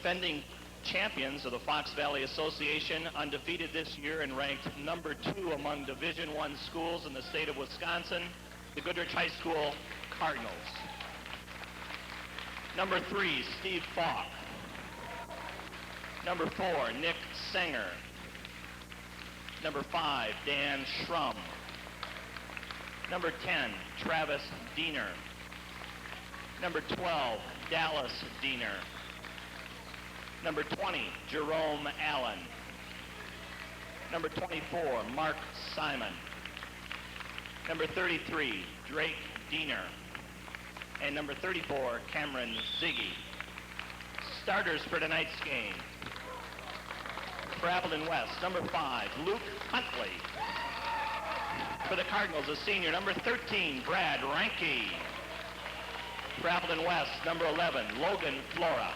defending champions of the Fox Valley Association, undefeated this year and ranked number 2 among Division I schools in the state of Wisconsin, the Goodrich High School Cardinals. Number 3, Steve Falk. Number 4, Nick Sanger. Number 5, Dan Schrum. Number 10, Travis Diener. Number 12, Dallas Diener. Number 20, Jerome Allen. Number 24, Mark Simon. Number 33, Drake Diener. And number 34, Cameron Ziggy. Starters for tonight's game. For Appleton West, number 5, Luke Huntley. For the Cardinals, a senior, number 13, Brad Ranke. For Appleton West, number 11, Logan Flora.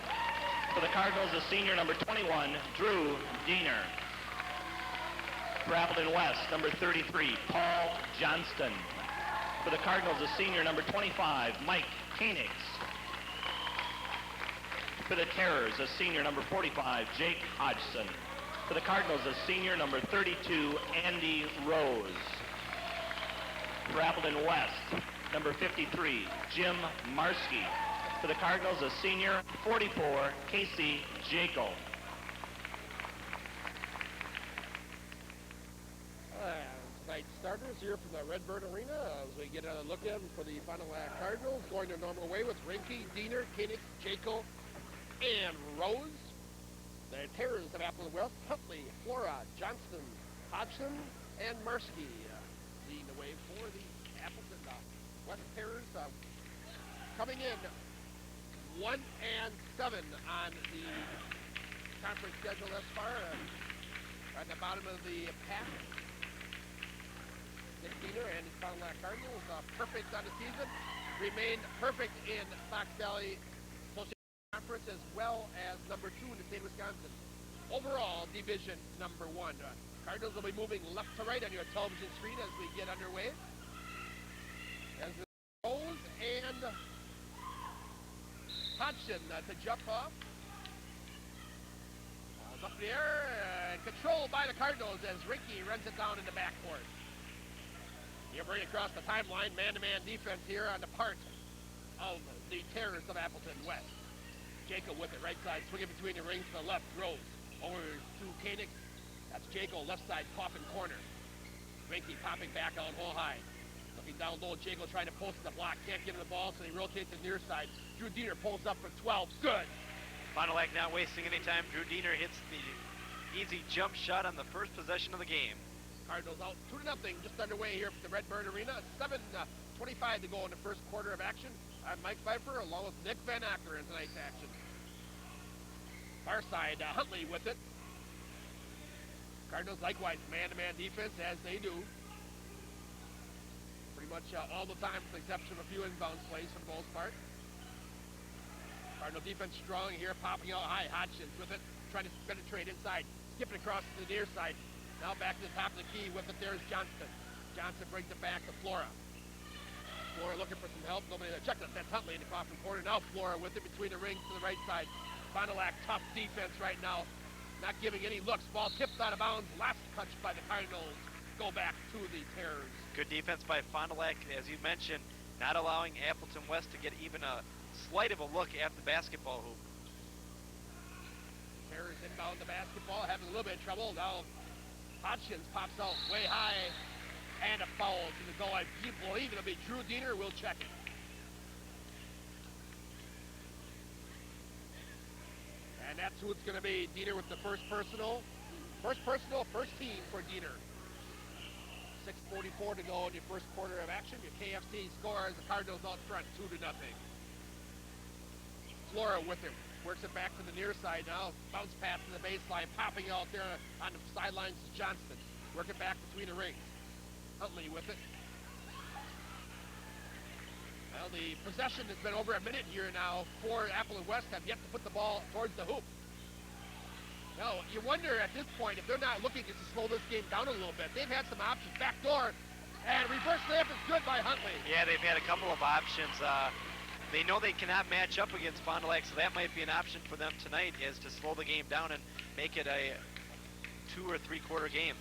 For the Cardinals, a senior, number 21, Drew Diener. For Appleton West, number 33, Paul Johnston. For the Cardinals, a senior, number 25, Mike Koenigs. For the Terrors, a senior, number 45, Jake Hodgson. For the Cardinals, a senior, number 32, Andy Rose. For Appleton West, number 53, Jim Marski. For the Cardinals, a senior, 44, Casey Jacob. Tonight's starters here from the Redbird Arena as we get a look at them for the Final Act Cardinals, going their normal way with Rinke, Diener, Koenigs, Jacob, and Rose. The Terrors of Appleton West, Huntley, Flora, Johnston, Hodgson, and Marski. Leading the way for the Appleton West Terrors, coming in 1-7 on the conference schedule thus far. At the bottom of the pack, Nick Diener and his Final Act Cardinals, perfect on the season, remained perfect in Fox Valley Conference, as well as number 2 in the state of Wisconsin. Overall, division number 1. Cardinals will be moving left to right on your television screen as we get underway. As the Rose and Hodgson to jump off. Up in the air and controlled by the Cardinals as Ricky runs it down in the backcourt. You're bringing across the timeline, man-to-man defense here on the part of the Terrors of Appleton West. Jacob with it, right side, swinging between the rings to the left, Rose. Over to Koenigs. That's Jacob, left side, coffin corner. Rinke popping back out hole high. Looking down low, Jacob trying to post the block. Can't get him the ball, so he rotates to the near side. Drew Diener pulls up for 12. Good. Final Act not wasting any time. Drew Diener hits the easy jump shot on the first possession of the game. Cardinals out 2-0, just underway here from the Redbird Arena. 7:25 to go in the first quarter of action. I'm Mike Pfeiffer along with Nick Van Acker in tonight's action. Far side, Huntley with it. Cardinals likewise man-to-man defense as they do. Pretty much all the time with the exception of a few inbound plays for the most part. Cardinal defense strong here, popping out high. Hodgson with it, trying to penetrate inside. Skipping across to the near side. Now back to the top of the key with it. There's Johnston. Johnson brings it back to Flora. Flora looking for some help. Nobody there. Check it. That's Huntley in the coffin corner. Now Flora with it between the rings to the right side. Final Act, tough defense right now. Not giving any looks. Ball tipped out of bounds. Last touch by the Cardinals. Go back to the Terrors. Good defense by Final Act, as you mentioned, not allowing Appleton West to get even a slight of a look at the basketball hoop. Terrors inbound the basketball, having a little bit of trouble. Now Hodgson pops out way high, and a foul to the goal. I believe it'll be Drew Diener. We'll check it. And that's who it's going to be. Diener with the first personal. First team for Diener. 6:44 to go in your first quarter of action. Your KFC scores the Cardinals out front, 2-0. Flora with him. Works it back to the near side now. Bounce pass to the baseline. Popping out there on the sidelines is Johnston. Work it back between the rings. Huntley with it. Well, the possession has been over a minute here now. For Appleton West have yet to put the ball towards the hoop. Now, you wonder at this point if they're not looking to slow this game down a little bit. They've had some options. Back door. And reverse layup is good by Huntley. Yeah, they've had a couple of options. they know they cannot match up against Fond du Lac, so that might be an option for them tonight, is to slow the game down and make it a 2 or 3 quarter game.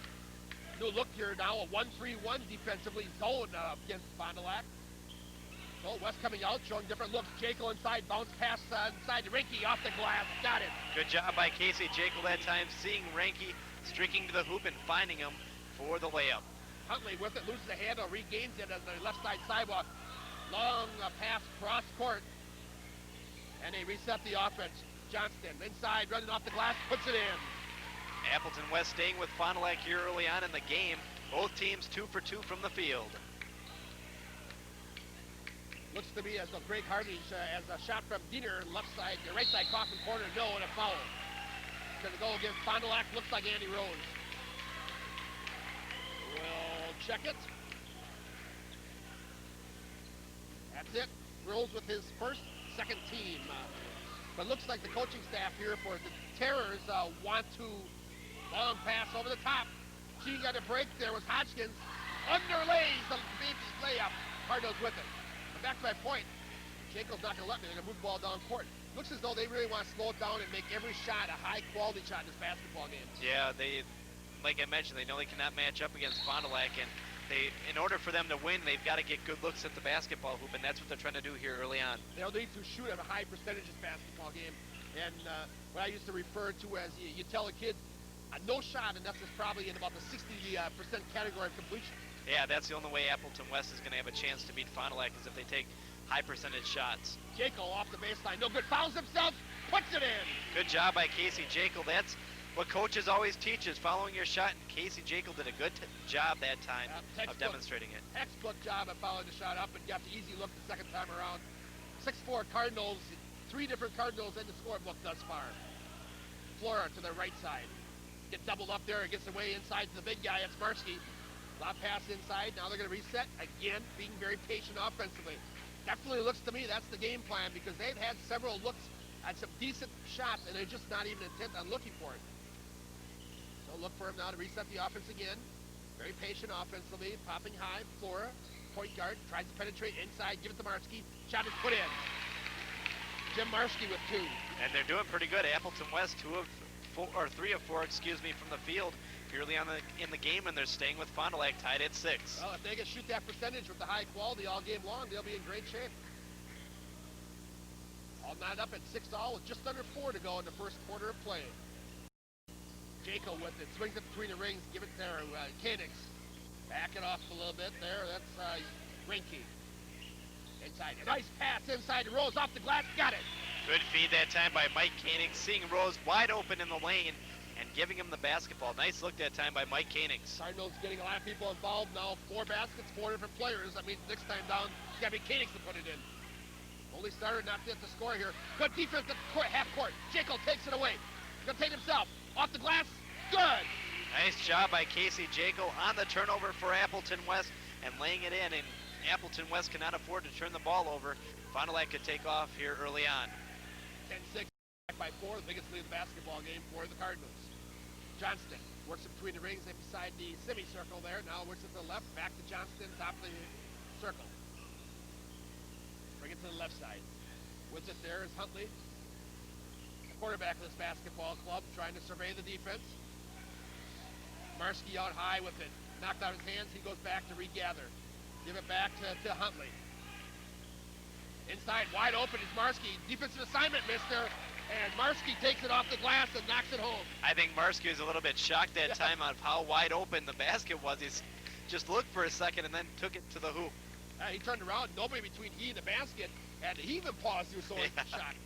New look here now, a 1-3-1 defensively zone against Fond du Lac. So West coming out, showing different looks. Jekyll inside, bounce pass inside to Rinke, off the glass, got it. Good job by Casey Jekyll that time, seeing Ranke streaking to the hoop and finding him for the layup. Huntley with it, loses the handle, regains it on the left side sidewalk. Long pass cross court. And they reset the offense. Johnston inside, running off the glass, puts it in. Appleton West staying with Fond du Lac here early on in the game. Both teams 2 for 2 from the field. Looks to me as though Greg Harvey as a shot from Diener, left side, the right side, Coffin corner, no, and a foul. Gonna go against Fond du Lac, looks like Andy Rose. We'll check it. That's it. Rose with his second team. But looks like the coaching staff here for the Terrors want to long pass over the top. She got a break there was Hodgkins. Underlays the big layup. Cardinals with it. But back to my point. Jacob's not going to let me. They're going to move the ball down court. Looks as though they really want to slow it down and make every shot a high-quality shot in this basketball game. Yeah, they, like I mentioned, they know they cannot match up against Fond du Lac, and in order for them to win, they've got to get good looks at the basketball hoop, and that's what they're trying to do here early on. They'll need to shoot at a high percentages basketball game, and what I used to refer to as you tell a kid, no shot, and that's probably in about the 60% category of completion. Yeah, that's the only way Appleton West is going to have a chance to beat Fond du Lac, is if they take high percentage shots. Jekyll off the baseline, no good, fouls himself, puts it in. Good job by Casey Jekyll. That's what coaches always teach, is following your shot, and Casey Jekyll did a good job that time of demonstrating it. Textbook job of following the shot up and got the easy look the second time around. 6'4" Cardinals, 3 different Cardinals in the scorebook thus far. Flora to the right side. Get doubled up there, gets away inside to the big guy, it's Marsky. Lob pass inside, now they're going to reset, again, being very patient offensively. Definitely looks to me that's the game plan, because they've had several looks at some decent shots, and they're just not even intent on looking for it. So look for him now to reset the offense again. Very patient offensively, popping high. Flora, point guard, tries to penetrate inside, give it to Marsky. Shot is put in. Jim Marsky with 2. And they're doing pretty good. Appleton West 3 of 4, from the field early on in the game, and they're staying with Fond du Lac tied at 6. Well, if they can shoot that percentage with the high quality all game long, they'll be in great shape. All knotted up at 6-all with just under 4 to go in the first quarter of play. Jaco with it, swings it between the rings, give it there, Koenigs. Back it off a little bit there, that's Rinke. Inside, a nice pass inside, Rose off the glass, got it. Good feed that time by Mike Koenig, seeing Rose wide open in the lane and giving him the basketball. Nice look that time by Mike Koenig. Cardinals getting a lot of people involved now, 4 baskets, 4 different players. That means next time down, it's got to be Koenig to put it in. Only starter, not yet to score here. Good defense at the half court. Jekyll takes it away. He's going to take it himself. Off the glass, good. Nice job by Casey Jekyll on the turnover for Appleton West and laying it in, and Appleton West cannot afford to turn the ball over. Fond du Lac could take off here early on. 10-6 back by 4, the biggest lead of the basketball game for the Cardinals. Johnston works it between the rings and beside the semicircle there. Now works it to the left, back to Johnston, top of the circle. Bring it to the left side. With it there is Huntley, the quarterback of this basketball club, trying to survey the defense. Marsky out high with it. Knocked out his hands, he goes back to regather. Give it back to Huntley. Inside, wide open is Marsky. Defensive assignment, mister. And Marsky takes it off the glass and knocks it home. I think Marsky was a little bit shocked that time of how wide open the basket was. He just looked for a second and then took it to the hoop. He turned around, nobody between he and the basket, and he even paused. He was so shocked.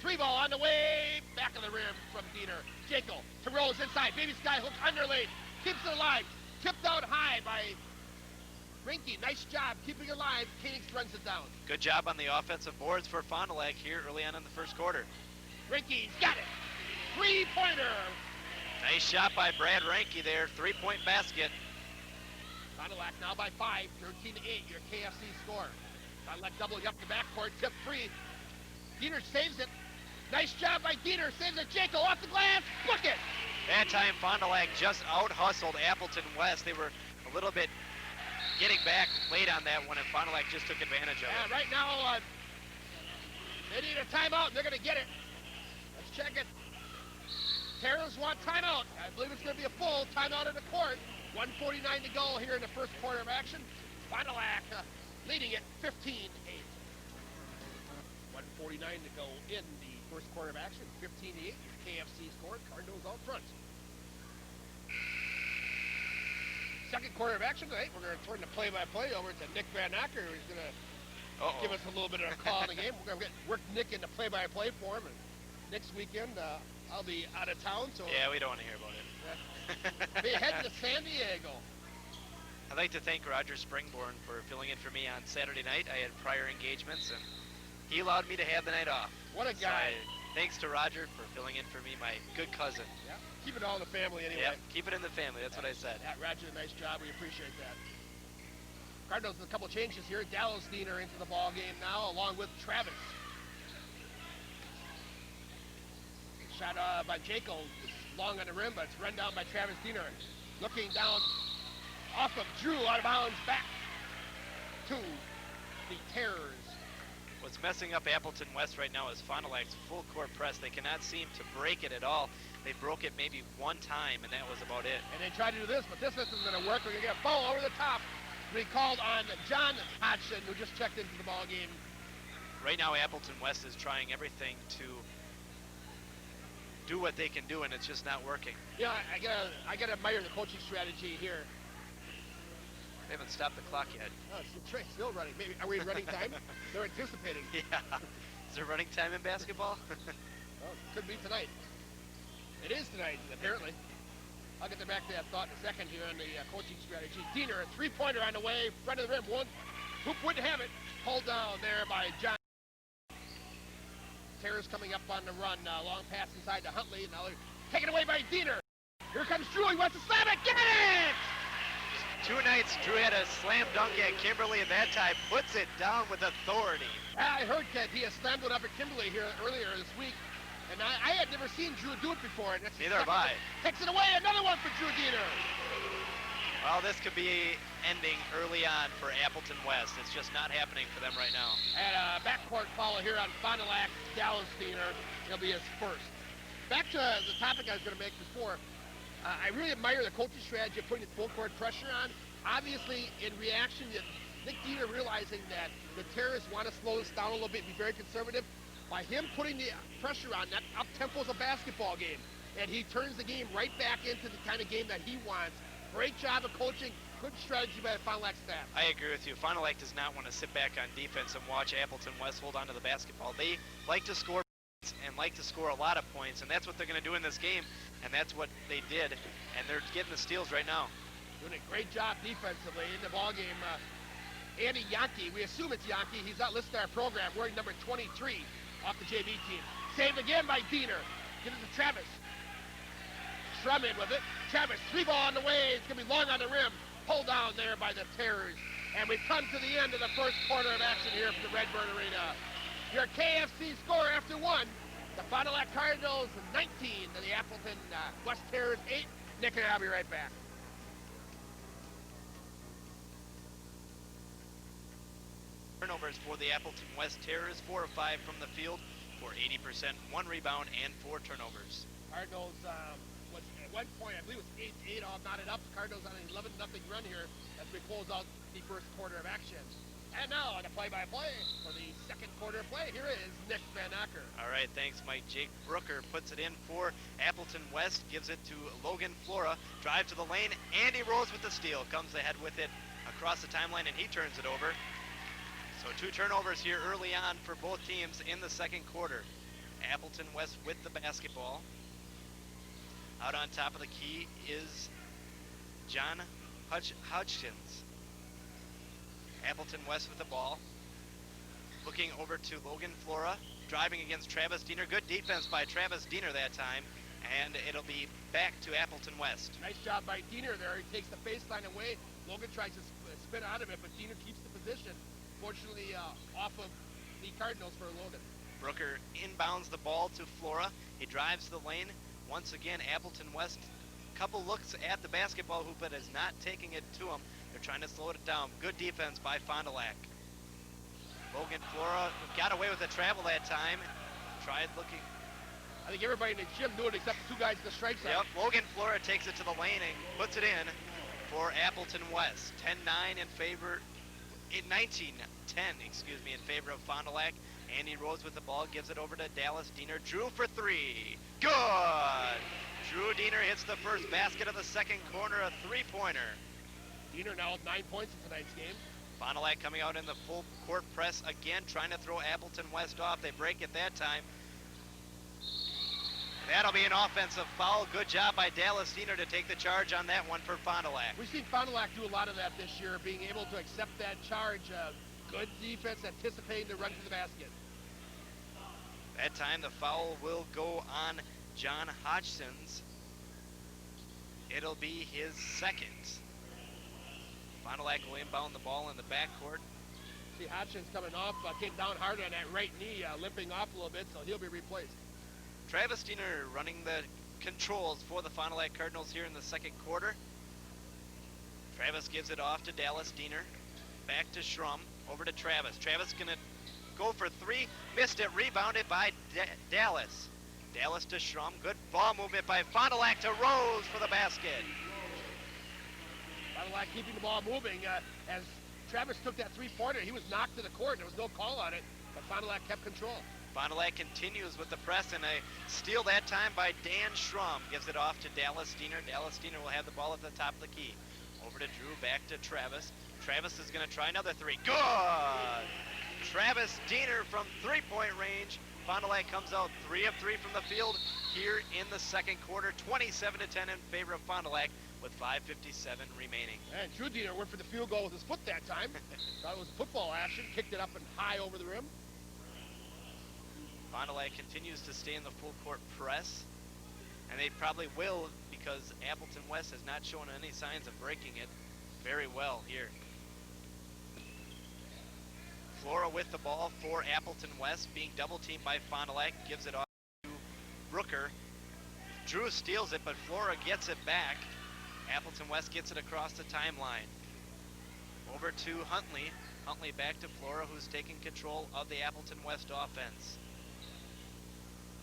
3 ball on the way, back of the rim from Diener. Jekyll to Rose inside, baby skyhook underlaid, keeps it alive, tipped out high by Rinke. Nice job keeping it alive. Koenig runs it down. Good job on the offensive boards for Fond du Lac here early on in the first quarter. Rinke's got it. 3-pointer. Nice shot by Brad Rinke there. 3-point basket. Fond du Lac now by 5, 13-8, your KFC score. Fond du Lac doubling up the backcourt, tip free. Diener saves it. Nice job by Diener, saves it. Jekyll off the glass, book it. That time Fond du Lac just out-hustled Appleton West. They were a little bit getting back late on that one, and Fond du Lac just took advantage of it. Right now, They need a timeout, and they're going to get it. Let's check it. Terrors want timeout. I believe it's going to be a full timeout in the court. 1:49 to go here in the first quarter of action. Final act leading it 15-8. 1:49 to go in the first quarter of action. 15-8. KFC scored. Cardinals out front. Second quarter of action tonight. We're going to turn the play-by-play over to Nick Van Acker, who's going to give us a little bit of a call in the game. We're going to work Nick into play-by-play for him. And next weekend, I'll be out of town. So yeah, we don't want to hear about it. Be heading to San Diego. I'd like to thank Roger Springborn for filling in for me on Saturday night. I had prior engagements, and he allowed me to have the night off. What a guy. Thanks to Roger for filling in for me, my good cousin. Yeah, keep it all in the family anyway. Yep, keep it in the family. That's what I said. Yeah, Roger, nice job. We appreciate that. Cardinals with a couple changes here. Dallas Diener into the ball game now, along with Travis. Shot by Jaco, long on the rim, but it's run down by Travis Diener. Looking down off of Drew, out of bounds, back to the Terrors. What's messing up Appleton West right now is Fond du Lac's full court press. They cannot seem to break it at all. They broke it maybe one time, and that was about it. And they tried to do this, but this isn't going to work. We're going to get a foul over the top. We called on John Hodgson, who just checked into the ball game. Right now, Appleton West is trying everything to do what they can do, and it's just not working. Yeah, I gotta admire the coaching strategy here. They haven't stopped the clock yet. Oh, it's the train still running. Maybe are we in running time? They're anticipating. Yeah. Is there running time in basketball? Well, could be tonight. It is tonight, apparently. I'll get back to that thought in a second here on the coaching strategy. Diener, a three-pointer on the way, front of the rim. One hoop wouldn't have it. Pulled down there by John. Terrors coming up on the run. Long pass inside to Huntley. Now they're taken away by Diener. Here comes Drew. He wants to slam it. Get it! Two nights, Drew had a slam dunk at Kimberly, and that time puts it down with authority. I heard that he has slammed it up at Kimberly here earlier this week, and I had never seen Drew do it before. And that's Neither have I. Takes it away. Another one for Drew Diener. Well, this could be ending early on for Appleton West. It's just not happening for them right now. And a backcourt foul here on Fond du Lac, Dallas Diener. It'll be his first. Back to the topic I was going to make before. I really admire the coaching strategy of putting the full court pressure on. Obviously, in reaction to Nick Diener realizing that the Terrorists want to slow this down a little bit, be very conservative, by him putting the pressure on, that up-tempo is a basketball game. And he turns the game right back into the kind of game that he wants. Great job of coaching. Good strategy by the Fond du Lac staff. I agree with you. Fond du Lac does not want to sit back on defense and watch Appleton West hold on to the basketball. They like to score points and like to score a lot of points, and that's what they're going to do in this game, and that's what they did, and they're getting the steals right now. Doing a great job defensively in the ball game. Andy Yankee, we assume it's Yankee. He's not listed in our program, wearing number 23 off the JV team. Saved again by Diener. Gives it to Travis. Shrum in with it. Travis, three ball on the way. It's going to be long on the rim. Pulled down there by the Terrors. And we've come to the end of the first quarter of action here from the Redbird Arena. Your KFC score after one. The Fond du Lac Cardinals 19 to the Appleton West Terrors 8. Nick and I'll be right back. Turnovers for the Appleton West Terrors, 4 of 5 from the field for 80%, 1 rebound, and 4 turnovers. Cardinals was at one point, I believe it was 8-8 all knotted up. Cardinals on an 11-0 run here as we close out the first quarter of action. And now on the play-by-play for the second quarter of play, here is Nick Van Acker. All right, thanks, Mike. Jake Brooker puts it in for Appleton West, gives it to Logan Flora, drive to the lane. Andy Rose with the steal, comes ahead with it across the timeline, and he turns it over. So 2 turnovers here early on for both teams in the second quarter. Appleton West with the basketball. Out on top of the key is John Hodgkins. Appleton West with the ball. Looking over to Logan Flora, driving against Travis Diener. Good defense by Travis Diener that time, and it'll be back to Appleton West. Nice job by Diener there. He takes the baseline away. Logan tries to spin out of it, but Diener keeps the position. Fortunately, off of the Cardinals for Logan. Brooker inbounds the ball to Flora. He drives the lane. Once again, Appleton West, couple looks at the basketball hoop, but is not taking it to him. They're trying to slow it down. Good defense by Fond du Lac. Logan Flora got away with a travel that time. Tried looking. I think everybody in the gym knew it except the two guys in the strike zone. Yep, Logan Flora takes it to the lane and puts it in for Appleton West. 10-9 in favor, 19-10, excuse me, in favor of Fond du Lac. Andy Rose with the ball, gives it over to Dallas Diener. Drew for three. Good! Drew Diener hits the first basket of the second corner, a three-pointer. Diener now with 9 points in tonight's game. Fond du Lac coming out in the full court press again, trying to throw Appleton West off. They break it that time. That'll be an offensive foul. Good job by Dallas Diener to take the charge on that one for Fond du Lac. We've seen Fond du Lac do a lot of that this year, being able to accept that charge. Good defense, anticipating the run to the basket. That time the foul will go on John Hodgson's. It'll be his second. Fond du Lac will inbound the ball in the backcourt. See Hodgins coming off, came down hard on that right knee, limping off a little bit, so he'll be replaced. Travis Diener running the controls for the Fond du Lac Cardinals here in the second quarter. Travis gives it off to Dallas Diener. Back to Schrum, over to Travis. Travis gonna go for three, missed it, rebounded by Dallas. Dallas to Schrum, good ball movement by Fond du Lac to Rose for the basket. Fond du Lac keeping the ball moving. As Travis took that three-pointer, he was knocked to the court. There was no call on it, but Fond du Lac kept control. Fond du Lac continues with the press, and a steal that time by Dan Schrum. Gives it off to Dallas Diener. Dallas Diener will have the ball at the top of the key. Over to Drew, back to Travis. Travis is going to try another three. Good! Travis Diener from three-point range. Fond du Lac comes out 3 of 3 from the field here in the second quarter. 27-10 in favor of Fond du Lac with 5:57 remaining. And Drew Diener went for the field goal with his foot that time. Thought it was football action. Kicked it up and high over the rim. Fond du Lac continues to stay in the full court press, and they probably will because Appleton West has not shown any signs of breaking it very well here. Flora with the ball for Appleton West, being double teamed by Fond du Lac, gives it off to Brooker. Drew steals it, but Flora gets it back. Appleton West gets it across the timeline. Over to Huntley. Huntley back to Flora, who's taking control of the Appleton West offense.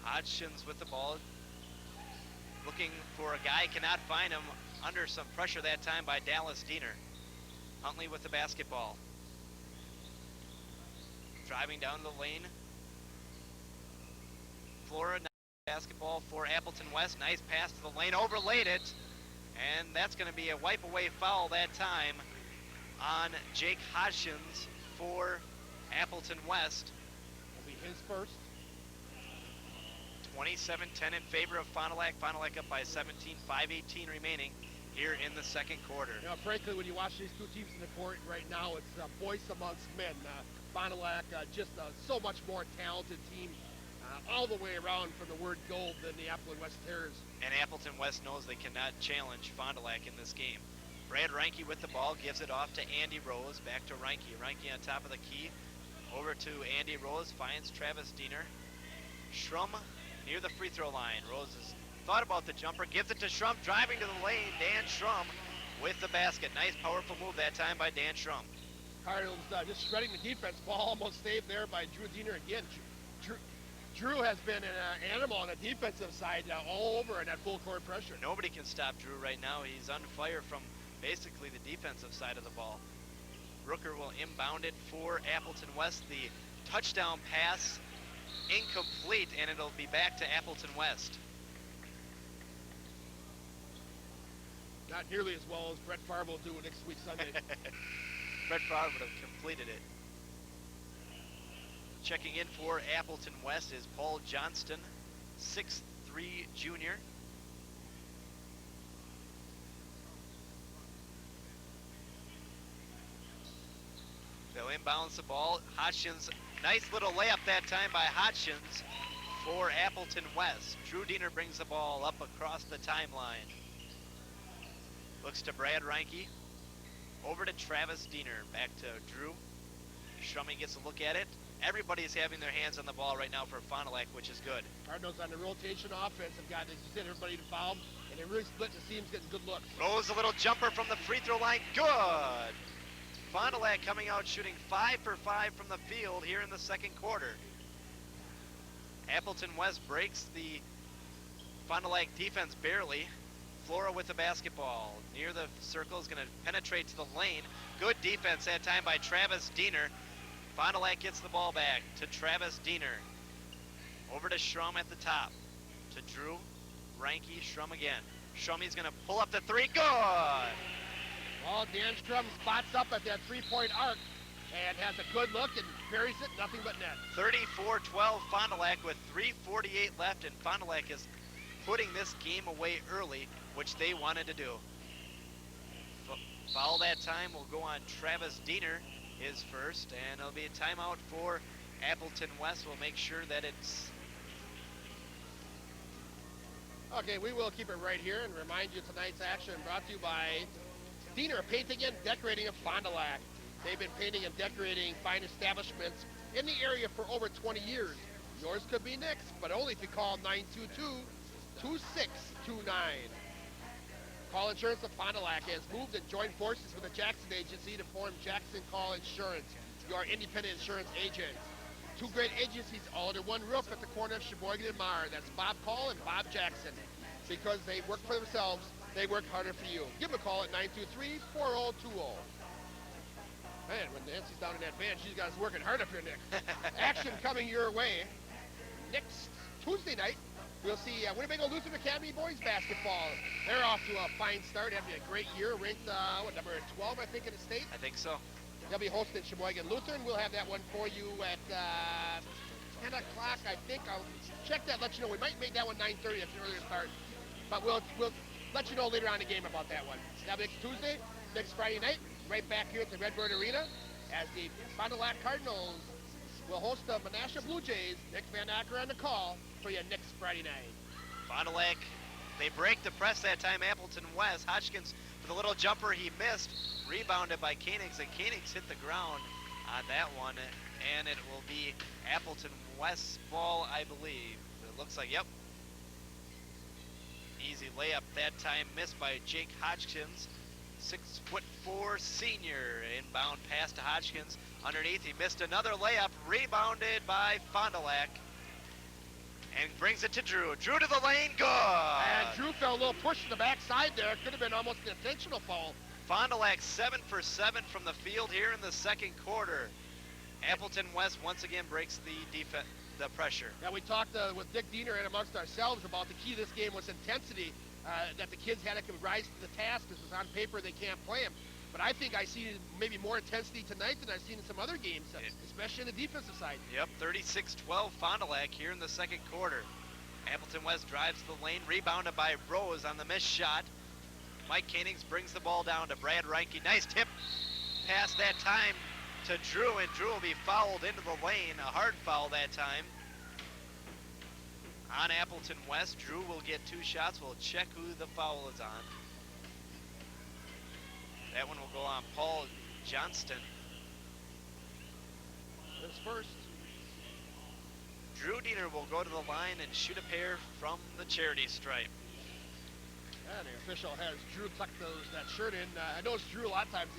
Hodgins with the ball, looking for a guy, cannot find him, under some pressure that time by Dallas Diener. Huntley with the basketball. Driving down the lane. Flora, basketball for Appleton West. Nice pass to the lane, overlaid it. And that's going to be a wipe away foul that time on Jake Hodgins for Appleton West. Will be his first. 27-10 in favor of Fond du Lac. Fond du Lac up by 17, 5:18 remaining here in the second quarter. You know, frankly, when you watch these two teams in the court right now, it's boys amongst men. Fond du Lac, just so much more talented team all the way around from the word gold than the Appleton West Terriers. And Appleton West knows they cannot challenge Fond du Lac in this game. Brad Reinke with the ball, gives it off to Andy Rose, back to Reinke. Reinke on top of the key, over to Andy Rose, finds Travis Diener. Schrum near the free throw line. Rose has thought about the jumper, gives it to Schrum, driving to the lane. Dan Schrum with the basket. Nice powerful move that time by Dan Schrum. Cardinals just shredding the defense. Ball almost saved there by Drew Diener again. Drew has been an animal on the defensive side all over in that full court pressure. Nobody can stop Drew right now. He's on fire from basically the defensive side of the ball. Brooker will inbound it for Appleton West. The touchdown pass incomplete, and it'll be back to Appleton West. Not nearly as well as Brett Favre will do next week Sunday. Brett Favre would have completed it. Checking in for Appleton West is Paul Johnston, 6'3" junior. They'll inbounds the ball. Hodgins, nice little layup that time by Hodgins for Appleton West. Drew Diener brings the ball up across the timeline. Looks to Brad Reinke. Over to Travis Diener. Back to Drew. Schrumming gets a look at it. Everybody's having their hands on the ball right now for Fond du Lac, which is good. Cardinals on the rotation offense have got, as you said, everybody to foul them, and they really split the seams, getting good looks. Rose, a little jumper from the free throw line. Good! Fond du Lac coming out shooting 5 for 5 from the field here in the second quarter. Appleton West breaks the Fond du Lac defense barely. Flora with the basketball. Near the circle is going to penetrate to the lane. Good defense that time by Travis Diener. Fond du Lac gets the ball back to Travis Diener. Over to Schrum at the top. To Drew, Reinke, Schrum again. Schrummy's going to pull up the three. Good! Well, Dan Strum spots up at that three-point arc and has a good look and buries it, nothing but net. 34-12 Fond du Lac with 3:48 left, and Fond du Lac is putting this game away early, which they wanted to do. Foul that time will go on Travis Diener, his first, and it'll be a timeout for Appleton West. We'll make sure that it's... Okay, we will keep it right here and remind you tonight's action brought to you by Diener Painting and Decorating of Fond du Lac. They've been painting and decorating fine establishments in the area for over 20 years. Yours could be next, but only if you call 922-2629. Call Insurance of Fond du Lac has moved and joined forces with the Jackson Agency to form Jackson Call Insurance, your independent insurance agent. Two great agencies all under one roof at the corner of Sheboygan and Mar. That's Bob Call and Bob Jackson. Because they work for themselves, they work harder for you. Give them a call at 923-4020. Man, when Nancy's down in that van, she's got us working hard up here, Nick. Action coming your way. Next Tuesday night, we'll see Winnebago Lutheran Academy boys basketball. They're off to a fine start, having a great year, ranked, number 12, I think, in the state. I think so. They'll be hosting Sheboygan Lutheran. We'll have that one for you at 10 o'clock, I think. I'll check that, let you know. We might make that one 9:30 if it's an earlier start. But we'll let you know later on in the game about that one. That'll be next Tuesday, next Friday night, right back here at the Redbird Arena, as the Fond du Lac Cardinals will host the Menasha Blue Jays. Nick Van Acker on the call for you next Friday night. Fond du Lac, they break the press that time. Appleton West. Hodgkins with a little jumper he missed. Rebounded by Koenigs, and Koenigs hit the ground on that one. And it will be Appleton West's ball, I believe. It looks like, yep. Easy layup that time, missed by Jake Hodgkins. 6'4" senior. Inbound pass to Hodgkins. Underneath, he missed another layup. Rebounded by Fond du Lac. And brings it to Drew. Drew to the lane, good! And Drew fell a little push to the backside there. Could have been almost an intentional foul. Fond du Lac 7 for 7 from the field here in the second quarter. Appleton West once again breaks the pressure. Yeah, we talked with Dick Diener and amongst ourselves about the key to this game was intensity, that the kids had to rise to the task. This was on paper, they can't play him. But I think I see maybe more intensity tonight than I've seen in some other games, especially on the defensive side. Yep, 36-12 Fond du Lac here in the second quarter. Appleton West drives the lane, rebounded by Rose on the missed shot. Mike Koenigs brings the ball down to Brad Reinke. Nice tip pass that time to Drew, and Drew will be fouled into the lane. A hard foul that time on Appleton West. Drew will get 2 shots. We'll check who the foul is on. That one will go on Paul Johnston. His first. Drew Diener will go to the line and shoot a pair from the charity stripe. Yeah, the official has Drew tuck that shirt in. I notice Drew a lot of times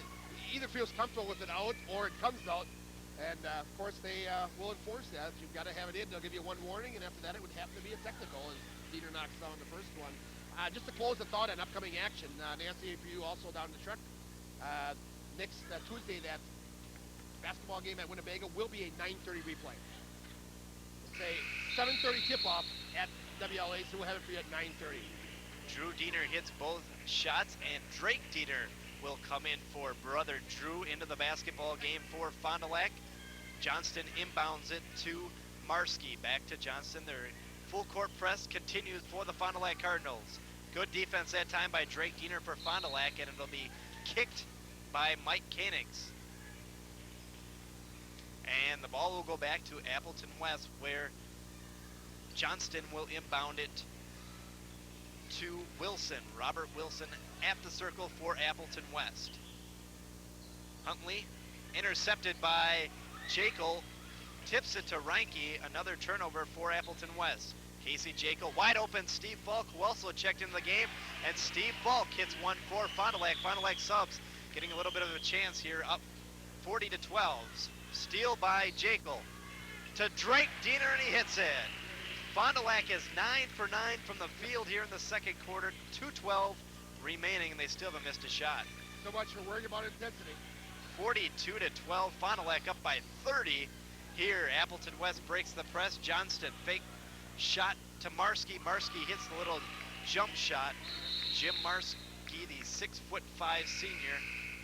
either feels comfortable with it out or it comes out. And of course they will enforce that. If you've got to have it in, they'll give you one warning, and after that it would have to be a technical as Diener knocks down the first one. Just to close the thought on upcoming action, Nancy, for you also down the truck, next Tuesday, that basketball game at Winnebago will be a 9:30 replay. It's a 7:30 tip-off at WLA, so we'll have it for you at 9:30. Drew Diener hits both shots, and Drake Diener will come in for brother Drew into the basketball game for Fond du Lac. Johnston inbounds it to Marski. Back to Johnston. Their full court press continues for the Fond du Lac Cardinals. Good defense that time by Drake Diener for Fond du Lac, and it'll be kicked by Mike Koenigs. And the ball will go back to Appleton West, where Johnston will inbound it to Wilson. Robert Wilson at the circle for Appleton West. Huntley intercepted by Jekyll, tips it to Reinke. Another turnover for Appleton West. Casey Jekyll wide open. Steve Falk, who also checked in the game, and Steve Falk hits one for Fond du Lac. Fond du Lac subs getting a little bit of a chance here up 40 to 12. Steal by Jekyll to Drake Diener, and he hits it. Fond du Lac is 9 for 9 from the field here in the second quarter. 2:12 remaining, and they still haven't missed a shot. So much for worrying about intensity. 42 to 12. Fond du Lac up by 30 here. Appleton West breaks the press. Johnston fake shot to Marski. Marski hits the little jump shot. Jim Marski, the 6'5" senior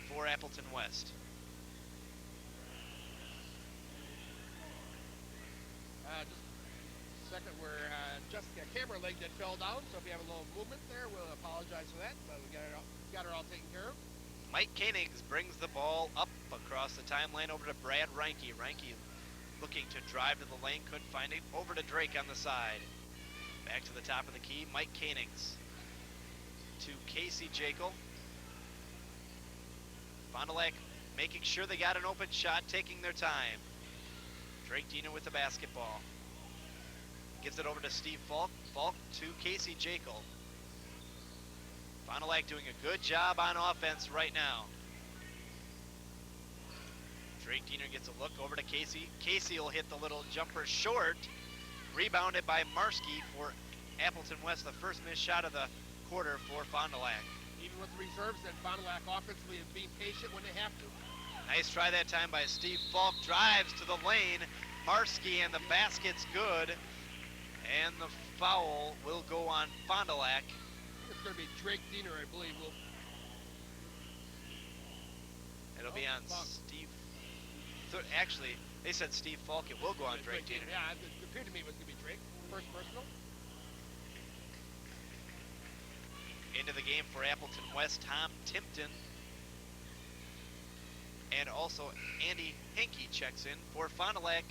for Appleton West. Just a second, where just a camera leg that fell down, so if you have a little movement there, we'll apologize for that, but we got her all taken care of. Mike Koenigs brings the ball up across the timeline over to Brad Reinke. Reinke looking to drive to the lane, couldn't find it. Over to Drake on the side. Back to the top of the key, Mike Koenigs to Casey Jekyll. Fond du Lac making sure they got an open shot, taking their time. Drake Diener with the basketball. Gives it over to Steve Falk. Falk to Casey Jekyll. Fond du Lac doing a good job on offense right now. Drake Diener gets a look over to Casey. Casey will hit the little jumper short. Rebounded by Marski for Appleton West, the first missed shot of the quarter for Fond du Lac. Even with the reserves, then Fond du Lac offensively is being patient when they have to. Nice try that time by Steve Falk. Drives to the lane. Marski, and the basket's good. And the foul will go on Fond du Lac. It's going to be Drake Diener, I believe. It'll be on Falk. Steve. Actually, they said Steve Falk. It will go on Drake Diener. Yeah, it appeared to me it was going to be Drake. First personal. Into the game for Appleton West, Tom Timpton. And also Andy Henke checks in for Fond du Lac.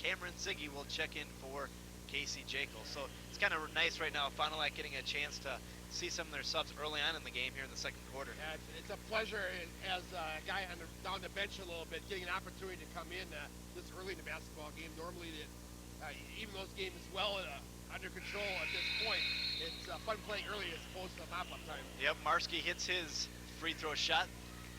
Cameron Ziggy will check in for Casey Jekyll. So it's kind of nice right now, Fond du Lac getting a chance to see some of their subs early on in the game here in the second quarter. Yeah, it's a pleasure as a guy down the bench a little bit, getting an opportunity to come in this early in the basketball game. Normally, even those games well under control at this point, it's fun playing early as opposed to mop-up time. Yep, Marski hits his free throw shot,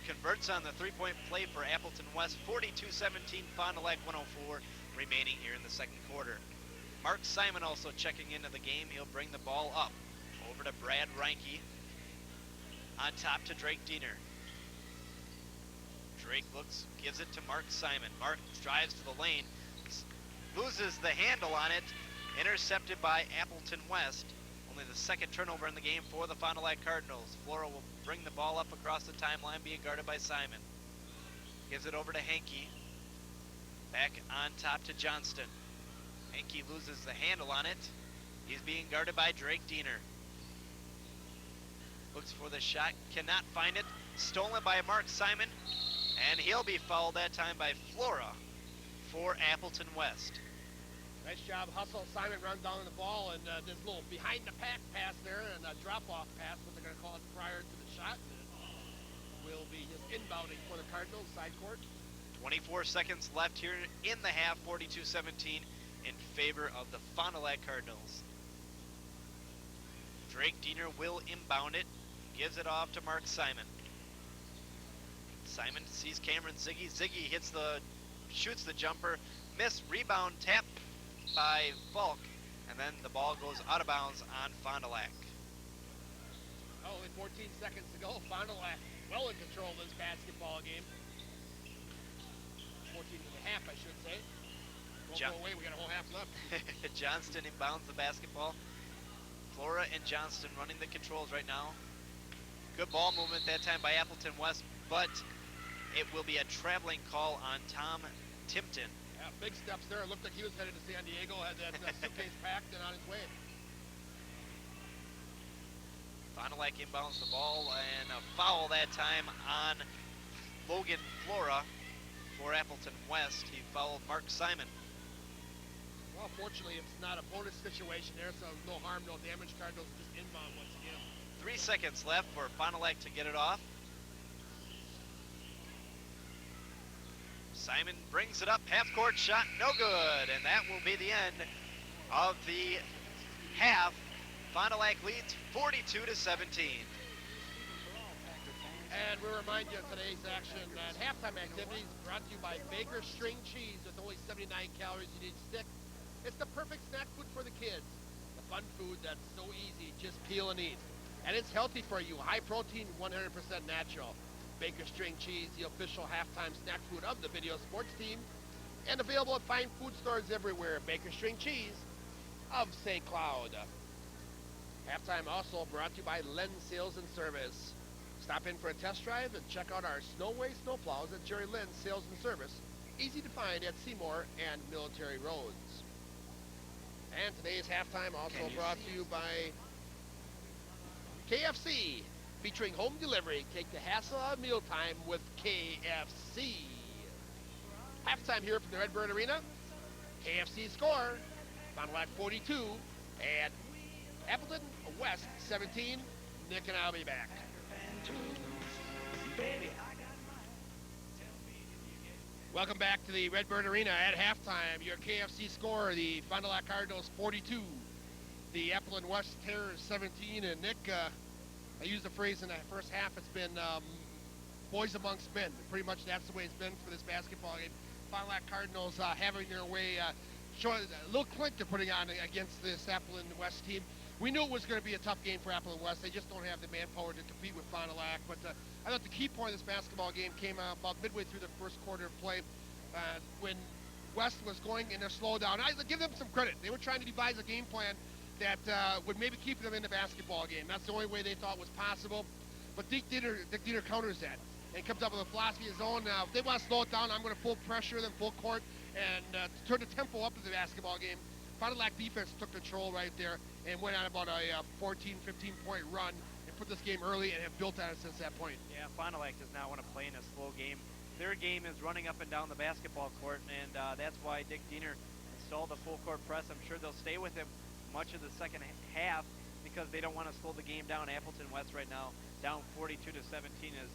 converts on the three-point play for Appleton West. 42-17, Fond du Lac 104 remaining here in the second quarter. Mark Simon also checking into the game. He'll bring the ball up over to Brad Reinke. On top to Drake Diener. Drake looks, gives it to Mark Simon. Mark drives to the lane, loses the handle on it, intercepted by Appleton West. Only the second turnover in the game for the Fond du Lac Cardinals. Flora will bring the ball up across the timeline, being guarded by Simon. Gives it over to Henke. Back on top to Johnston. Henke loses the handle on it. He's being guarded by Drake Diener. Looks for the shot, cannot find it. Stolen by Mark Simon, and he'll be fouled that time by Flora for Appleton West. Nice job, hustle. Simon runs down the ball, and this little behind-the-pack pass there, and a drop-off pass, what they're going to call it prior to the shot. And will be just inbounding for the Cardinals, side court. 24 seconds left here in the half, 42-17 in favor of the Fond du Lac Cardinals. Drake Diener will inbound it, gives it off to Mark Simon. Simon sees Cameron Ziggy. Ziggy shoots the jumper, missed, rebound, tap by Falk, and then the ball goes out of bounds on Fond du Lac. Only 14 seconds to go. Fond du Lac well in control of this basketball game. 14 and a half, I should say. Won't go away, we got a whole half left. Johnston inbounds the basketball. Flora and Johnston running the controls right now. Good ball movement that time by Appleton West, but it will be a traveling call on Tom Timpton. Yeah, big steps there. It looked like he was headed to San Diego, had that suitcase packed and on his way. Fond du Lac inbounds the ball, and a foul that time on Logan Flora for Appleton West. He fouled Mark Simon. Well, fortunately, it's not a bonus situation there, so no harm, no damage. Cardinals just inbound once again. 3 seconds left for Fond du Lac to get it off. Simon brings it up, half-court shot, no good, and that will be the end of the half. Fond du Lac leads 42-17. And we remind you of today's action and halftime activities brought to you by Baker String Cheese with only 79 calories in each stick. It's the perfect snack food for the kids. The fun food that's so easy, just peel and eat. And it's healthy for you, high protein, 100% natural. Baker String Cheese, the official halftime snack food of the video sports team. And available at fine food stores everywhere. Baker String Cheese of St. Cloud. Halftime also brought to you by Lens Sales and Service. Stop in for a test drive and check out our Snowway snowplows at Jerry Lynn's Sales and Service. Easy to find at Seymour and Military Roads. And today's halftime also brought to you by KFC, featuring home delivery. Take the hassle out of mealtime with KFC. Halftime here from the Redbird Arena. KFC score, Fond du Lac 42, and Appleton West 17. Nick and I'll be back. Welcome back to the Redbird Arena at halftime. Your KFC score, the Fond du Lac Cardinals 42, the Appleton West Terrors 17. And Nick, I used the phrase in the first half, it's been boys amongst men. Pretty much that's the way it's been for this basketball game. Fond du Lac Cardinals having their way, showing a little clink they're putting on against this Appleton West team. We knew it was going to be a tough game for Appleton West. They just don't have the manpower to compete with Fond du Lac. But I thought the key point of this basketball game came about midway through the first quarter of play when West was going in a slowdown. I give them some credit. They were trying to devise a game plan that would maybe keep them in the basketball game. That's the only way they thought was possible. But Dick Diener counters that and comes up with a philosophy of his own. If they want to slow it down, I'm going to full pressure them, full court, and turn the tempo up in the basketball game. Fond du Lac defense took control right there and went on about a 14, 15-point run and put this game early and have built on it since that point. Yeah, Fond du Lac does not want to play in a slow game. Their game is running up and down the basketball court, and that's why Dick Diener installed the full court press. I'm sure they'll stay with him much of the second half because they don't want to slow the game down. Appleton West right now down 42-17 is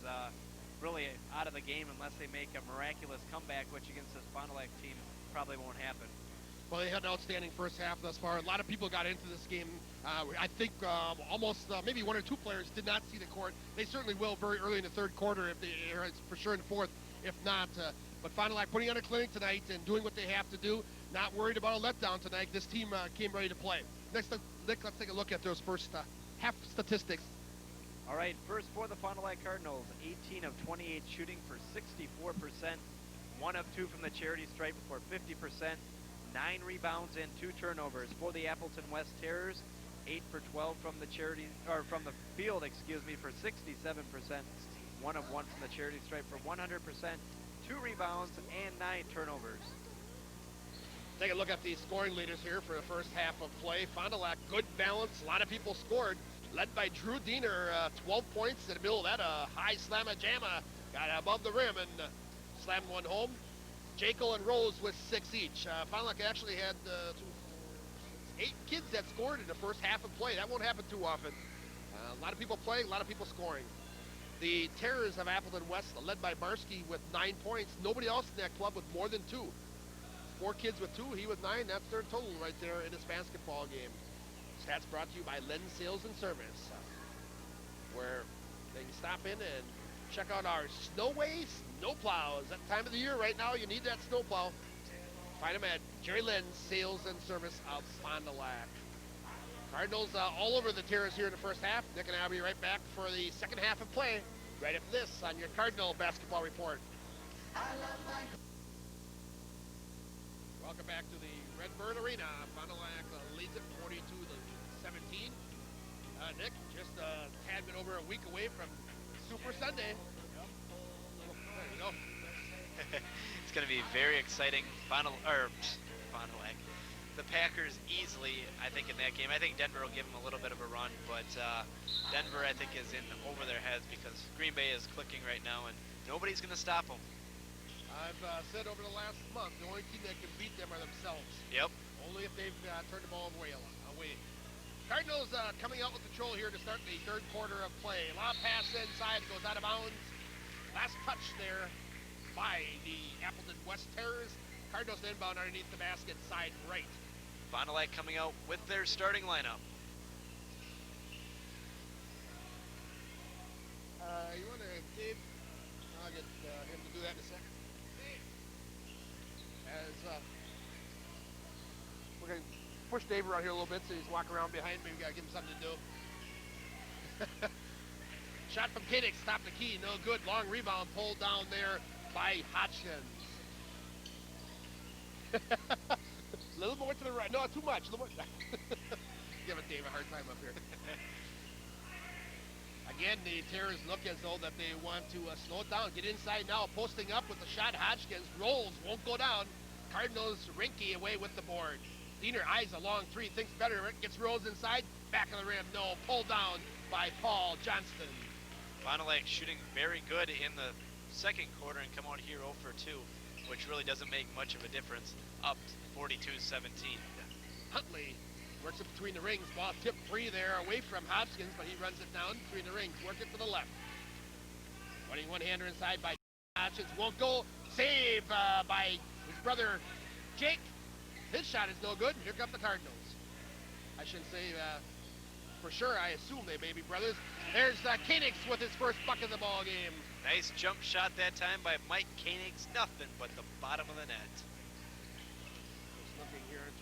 really out of the game unless they make a miraculous comeback, which against this Fond du Lac team probably won't happen. Well, they had an outstanding first half thus far. A lot of people got into this game. I think almost maybe one or two players did not see the court. They certainly will very early in the third quarter, if they are for sure in the fourth, if not. But Fond du Lac putting on a clinic tonight and doing what they have to do. Not worried about a letdown tonight. This team came ready to play. Next, Nick, let's take a look at those first half statistics. All right, first for the Fond du Lac Cardinals, 18 of 28 shooting for 64%, 1 of 2 from the charity stripe for 50%. 9 rebounds and 2 turnovers. For the Appleton West Terrors, 8 for 12 from the from the field, for 67%. 1 of 1 from the charity stripe for 100%. 2 rebounds and 9 turnovers. Take a look at the scoring leaders here for the first half of play. Fond du Lac, good balance. A lot of people scored. Led by Drew Diener, 12 points in the middle of that. High slamma jamma. Got above the rim and slammed one home. Jekyll and Rose with 6 each. Fond du Lac actually had 8 kids that scored in the first half of play. That won't happen too often. A lot of people playing, a lot of people scoring. The Terrors of Appleton West, led by Barsky with 9 points. Nobody else in that club with more than 2. 4 kids with 2, he with 9. That's their total right there in this basketball game. Stats brought to you by Lens Sales and Service, where they can stop in and check out our Snowway snowplows. That time of the year right now, you need that snowplow. Find them at Jerry Lynn's Sales and Service of Fond du Lac. Cardinals all over the Terrace here in the first half. Nick and I will be right back for the second half of play. Right after this on your Cardinal Basketball Report. Welcome back to the Redbird Arena. Fond du Lac leads it 42-17. Nick, just a tad bit over a week away from Super Sunday. There you go. It's going to be very exciting. Fond du Lac. The Packers easily, I think, in that game. I think Denver will give them a little bit of a run, but Denver, I think, is in over their heads because Green Bay is clicking right now, and nobody's going to stop them. I've said over the last month, the only team that can beat them are themselves. Yep. Only if they've turned the ball away. Cardinals coming out with control here to start the third quarter of play. Lob pass inside, goes out of bounds. Last touch there by the Appleton West Terrors. Cardinals inbound underneath the basket, side right. Fond du Lac coming out with their starting lineup. You want to I'll get him to do that in a second. As we're going to push Dave around here a little bit so he's walking around behind me. We got to give him something to do. Shot from Koenig, stop the key, no good. Long rebound pulled down there by Hodgkins. A little more to the right. No, too much. A little more. Giving Dave a hard time up here. Again, the Terrors look as though that they want to slow it down. Get inside now, posting up with the shot. Hodgkins rolls, won't go down. Cardinals, Rinke away with the board. Diener eyes a long three, thinks better. Gets Rose inside, back of the rim. No, pulled down by Paul Johnston. Fond du Lac shooting very good in the second quarter and come out here 0 for 2, which really doesn't make much of a difference. Up 42-17. Huntley works it between the rings. Ball tipped free there away from Hopkins, but he runs it down between the rings. Work it to the left. Running one-hander inside by Hopkins. Won't go. Save by his brother Jake. His shot is no good. Here come the Cardinals. I shouldn't say for sure. I assume they may be brothers. There's Koenig with his first bucket of the ball game. Nice jump shot that time by Mike Koenig. Nothing but the bottom of the net. Just looking here at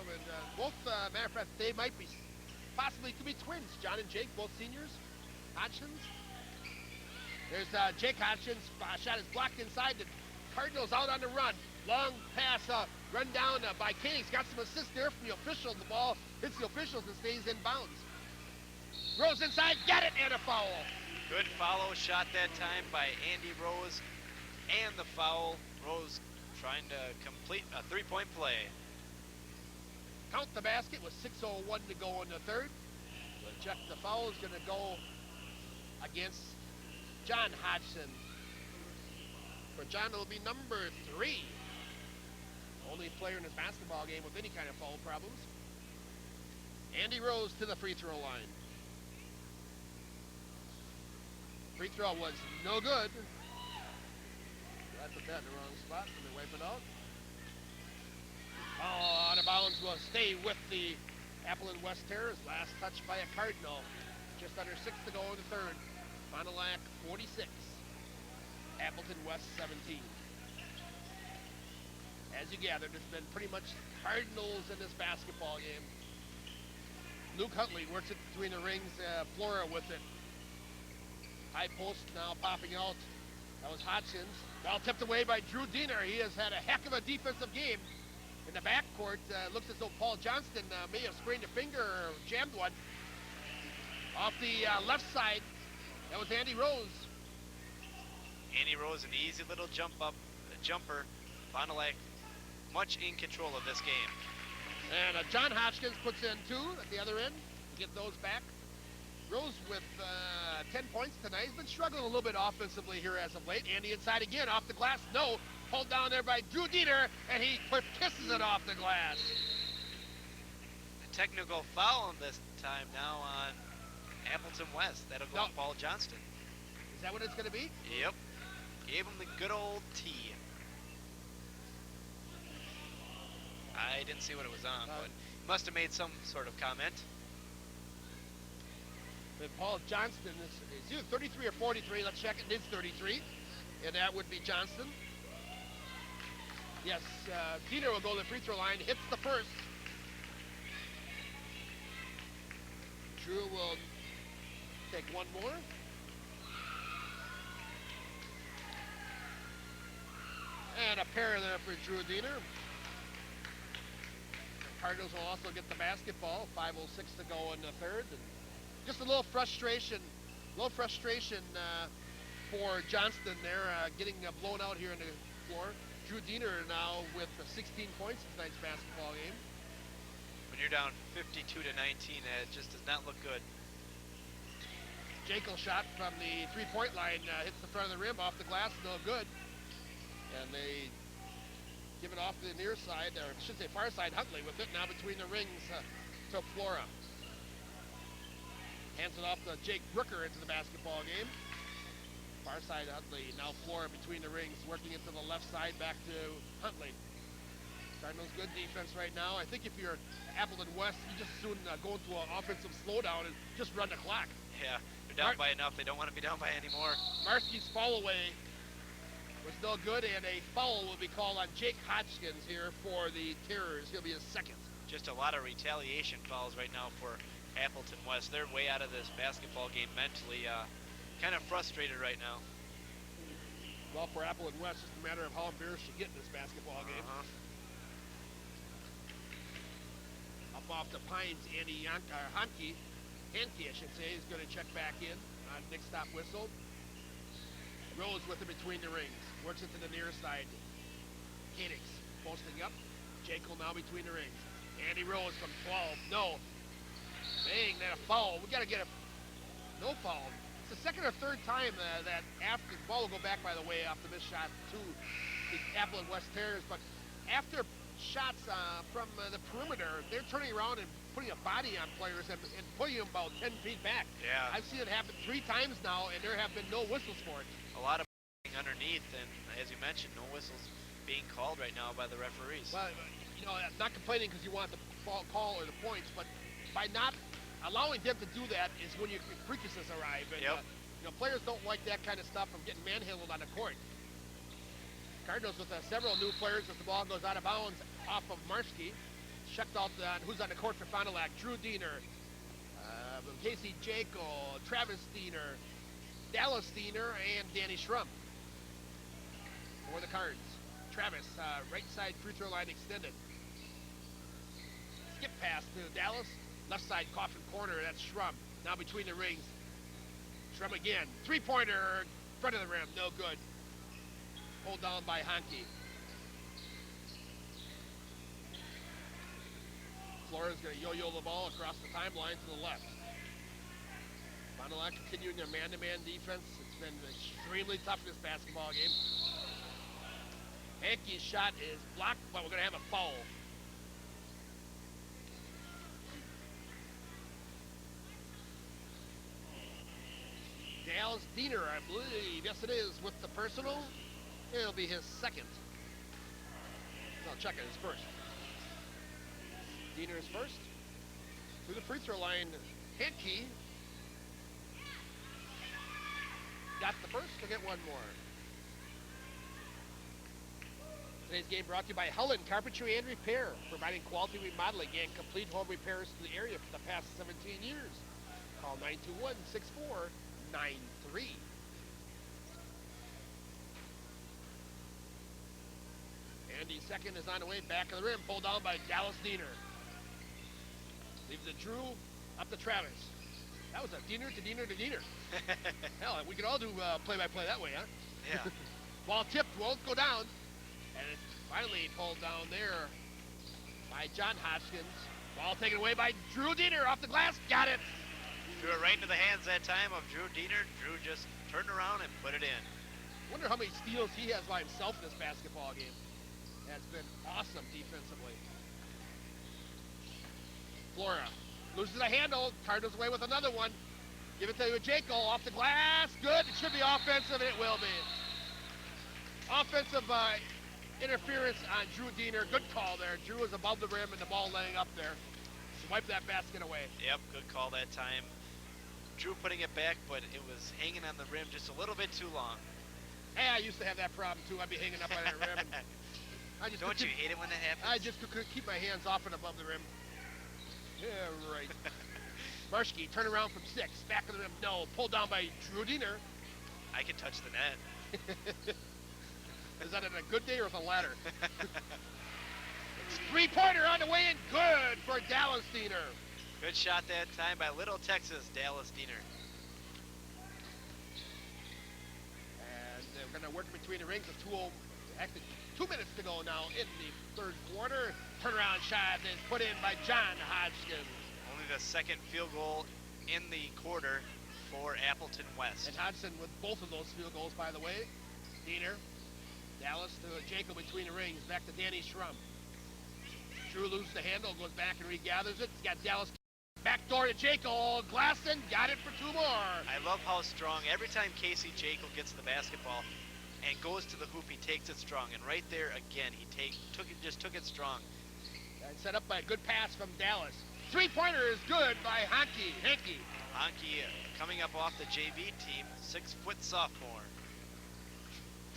12, and both, matter of fact, they might be, possibly could be twins. John and Jake, both seniors. Hodgkins. There's Jake Hodgkins. Shot is blocked inside. The Cardinals out on the run. Long pass, run down by Koenig. Got some assist there from the official. The ball hits the officials and stays in bounds. Rose inside, get it, and a foul. Good follow shot that time by Andy Rose, and the foul. Rose trying to complete a three-point play. Count the basket with 6:01 to go in the third. We'll check the foul is going to go against John Hodgson. For John, it'll be number 3. Only player in his basketball game with any kind of foul problems. Andy Rose to the free throw line. Free throw was no good. I put that in the wrong spot. Let me wipe it out. Oh, out of bounds will stay with the Appleton West Terrors. Last touch by a Cardinal. Just under 6 to go in the third. Fond du Lac 46. Appleton West 17. As you gathered, it's been pretty much Cardinals in this basketball game. Luke Huntley works it between the rings. Flora with it. High post now popping out. That was Hodgkins. Ball tipped away by Drew Diener. He has had a heck of a defensive game. In the backcourt, looks as though Paul Johnston may have sprained a finger or jammed one. Off the left side, that was Andy Rose. Andy Rose, an easy little jumper. Fond du Lac much in control of this game. And John Hodgkins puts in 2 at the other end to get those back. Rose with 10 points tonight. He's been struggling a little bit offensively here as of late. Andy inside again, off the glass. No, pulled down there by Drew Diener, and he kisses it off the glass. A technical foul this time now on Appleton West. That'll go on Paul Johnston. Is that what it's going to be? Yep. Gave him the good old T. I didn't see what it was on, but must have made some sort of comment. But Paul Johnston is either 33 or 43. Let's check it. It is 33. And that would be Johnston. Yes, Diener will go to the free throw line. Hits the first. Drew will take one more. And a pair there for Drew Diener. Cardinals will also get the basketball. 5:06 to go in the third. And just a little frustration for Johnston there, getting blown out here in the floor. Drew Diener now with 16 points in tonight's basketball game. When you're down 52-19, it just does not look good. Jekyll shot from the three-point line hits the front of the rim off the glass, no good. And they give it off to the near side, or I should say far side. Huntley with it now between the rings to Flora. Hands it off to Jake Brooker into the basketball game. Far side Huntley, now Flora between the rings, working it to the left side, back to Huntley. Cardinals good defense right now. I think if you're Appleton West, you just soon go into an offensive slowdown and just run the clock. Yeah, they're down by enough. They don't want to be down by any more. Marski's fall away was no good, and a foul will be called on Jake Hodgkins here for the Terrors. He'll be his second. Just a lot of retaliation fouls right now for Appleton West. They're way out of this basketball game mentally, kind of frustrated right now. Well, for Appleton West, it's just a matter of how embarrassed you get in this basketball game. Up off the Pines, Andy Hanke, I should say, is going to check back in on Nick stop whistle. Rose with him between the rings. Works it to the near side. Koenig posting up. Jekyll now between the rings. Andy Rose from 12. No. Dang, that a foul. We got to get a no foul. It's the second or third time that after the ball will go back, by the way, off the missed shot to the Appleton West Terriers. But after shots from the perimeter, they're turning around and putting a body on players and putting them about 10 feet back. Yeah. I've seen it happen 3 times now, and there have been no whistles for it. A lot of underneath, and as you mentioned, no whistles being called right now by the referees. Well, you know, I'm not complaining because you want the call or the points, but by not allowing them to do that is when your freakishness arrive. And, you know, players don't like that kind of stuff from getting manhandled on the court. Cardinals with several new players as the ball goes out of bounds off of Marski. Checked out who's on the court for Fond du Lac. Drew Diener, Casey Jekyll, Travis Diener, Dallas Diener, and Danny Schrum for the Cards. Travis, right side free throw line extended. Skip pass to Dallas. Left side coffin corner, that's Schrum. Now between the rings. Schrum again. Three-pointer, front of the rim, no good. Pulled down by Hanke. Flores going to yo-yo the ball across the timeline to the left. Fond du Lac continuing their man-to-man defense. It's been extremely tough in this basketball game. Hanke's shot is blocked, but we're going to have a foul. Dallas Diener, I believe, yes it is, with the personal. It'll be his second. I'll check it, his first. Diener is first. To the free throw line, Hanke got the first, to get one more. Today's game brought to you by Helen Carpentry and Repair, providing quality remodeling and complete home repairs to the area for the past 17 years. Call 921-6493. Andy second is on the way, back of the rim, pulled down by Dallas Diener. Leaves it Drew, up to Travis. That was a Diener to Diener to Diener. Hell, we could all do play-by-play that way, huh? Yeah. Ball tipped, won't go down. And it's finally pulled down there by John Hodgkins. Ball taken away by Drew Diener off the glass. Got it. Threw it right into the hands that time of Drew Diener. Drew just turned around and put it in. Wonder how many steals he has by himself in this basketball game. That's been awesome defensively. Flora loses a handle. Cardinals away with another one. Give it to Jekyll off the glass. Good. It should be offensive, and it will be. Offensive interference on Drew Diener. Good call there. Drew was above the rim and the ball laying up there. Swipe that basket away. Yep, good call that time. Drew putting it back, but it was hanging on the rim just a little bit too long. Hey, I used to have that problem too. I'd be hanging up on that rim. And Don't you hate it when that happens? I just couldn't keep my hands off and above the rim. Yeah, right. Marski, turn around from 6. Back of the rim. No. Pulled down by Drew Diener. I can touch the net. Is that on a good day or with a ladder? Three-pointer on the way in. Good for Dallas Diener. Good shot that time by Little Texas, Dallas Diener. And we're going to work between the rings of actually 2 minutes to go now in the third quarter. Turnaround shot is put in by John Hodgkins. Only the second field goal in the quarter for Appleton West. And Hodgson with both of those field goals, by the way. Diener, Dallas to Jacob between the rings. Back to Danny Schrum. Drew loses the handle, goes back and regathers it. He's got Dallas back door to Jacob. Glasson got it for 2 more. I love how strong. Every time Casey Jacob gets the basketball and goes to the hoop, he takes it strong. And right there again, he just took it strong. And set up by a good pass from Dallas. Three-pointer is good by Hanke. Hanke coming up off the JV team, 6-foot sophomore.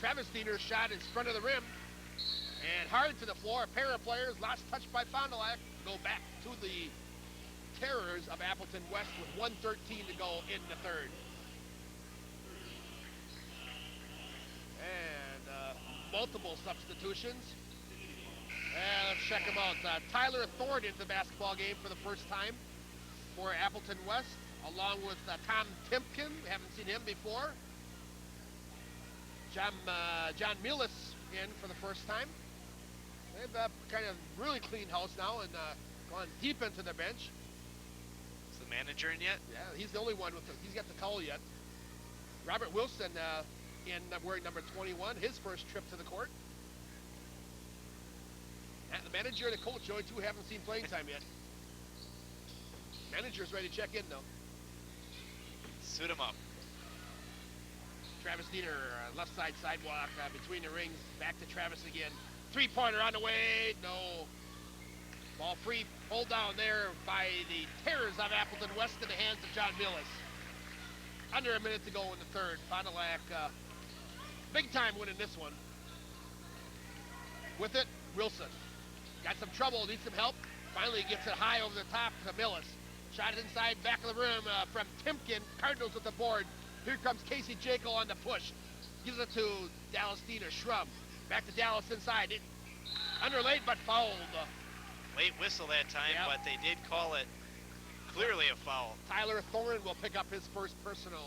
Travis Diener's shot is front of the rim and hard to the floor. A pair of players, last touch by Fond du Lac, go back to the Terrors of Appleton West with 1:13 to go in the third. And multiple substitutions. And let's check them out. Tyler Thorne into the basketball game for the first time for Appleton West, along with Tom Timpkin. We haven't seen him before. John Millis in for the first time. They've kind of really clean house now and gone deep into the bench. Is the manager in yet? Yeah, he's the only one he's got the towel yet. Robert Wilson wearing number 21, his first trip to the court. And the manager and the coach, the only two haven't seen playing time yet. Manager's ready to check in though. Suit him up. Travis Diener, left side sidewalk between the rings. Back to Travis again. Three-pointer on the way. No. Ball free. Pulled down there by the Terrors of Appleton West in the hands of John Millis. Under a minute to go in the third. Fond du Lac, big time winning this one. With it, Wilson. Got some trouble, needs some help. Finally gets it high over the top to Millis. Shot it inside, back of the rim from Timpkin. Cardinals with the board. Here comes Casey Jaco on the push. Gives it to Dallas Diener. Schrum. Back to Dallas inside. Underlaid but fouled. Late whistle that time, Yep. but they did call it clearly a foul. Tyler Thorne will pick up his first personal.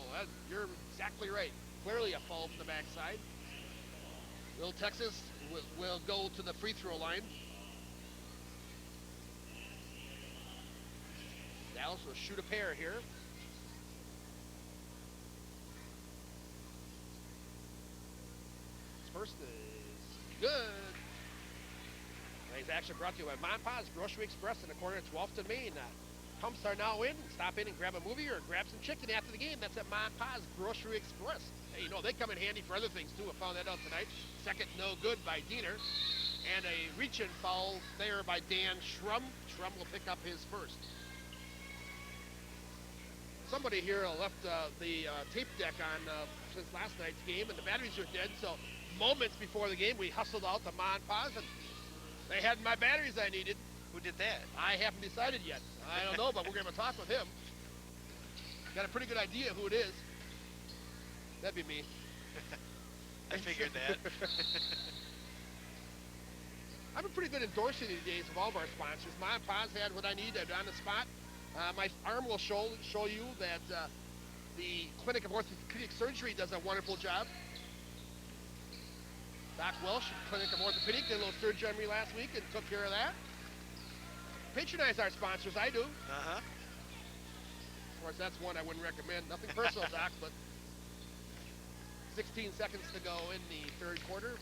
You're exactly right. Clearly a foul from the backside. Little Texas will go to the free throw line. Dallas will shoot a pair here. First is good. Today's action brought to you by Mom Pa's Grocery Express in the corner of 12th and Main. Pumps are now in. Stop in and grab a movie or grab some chicken after the game. That's at Mom Pa's Grocery Express. Hey, you know, they come in handy for other things too. I found that out tonight. Second no good by Diener. And a reach-in foul there by Dan Schrum. Schrum will pick up his first. Somebody here left the tape deck on since last night's game, and the batteries are dead, so moments before the game, we hustled out to Mon Paz, and they had my batteries I needed. Who did that? I haven't decided yet. I don't know, but we're going to talk with him. Got a pretty good idea who it is. That'd be me. I figured that. I've been pretty good endorsing these days of all of our sponsors. Mon Paz had what I need on the spot. My arm will show you that the Clinic of Orthopedic Surgery does a wonderful job. Doc Welsh, Clinic of Orthopedic, did a little surgery on me last week and took care of that. Patronize our sponsors, I do. Uh-huh. Of course, that's one I wouldn't recommend. Nothing personal, Doc, but 16 seconds to go in the third quarter.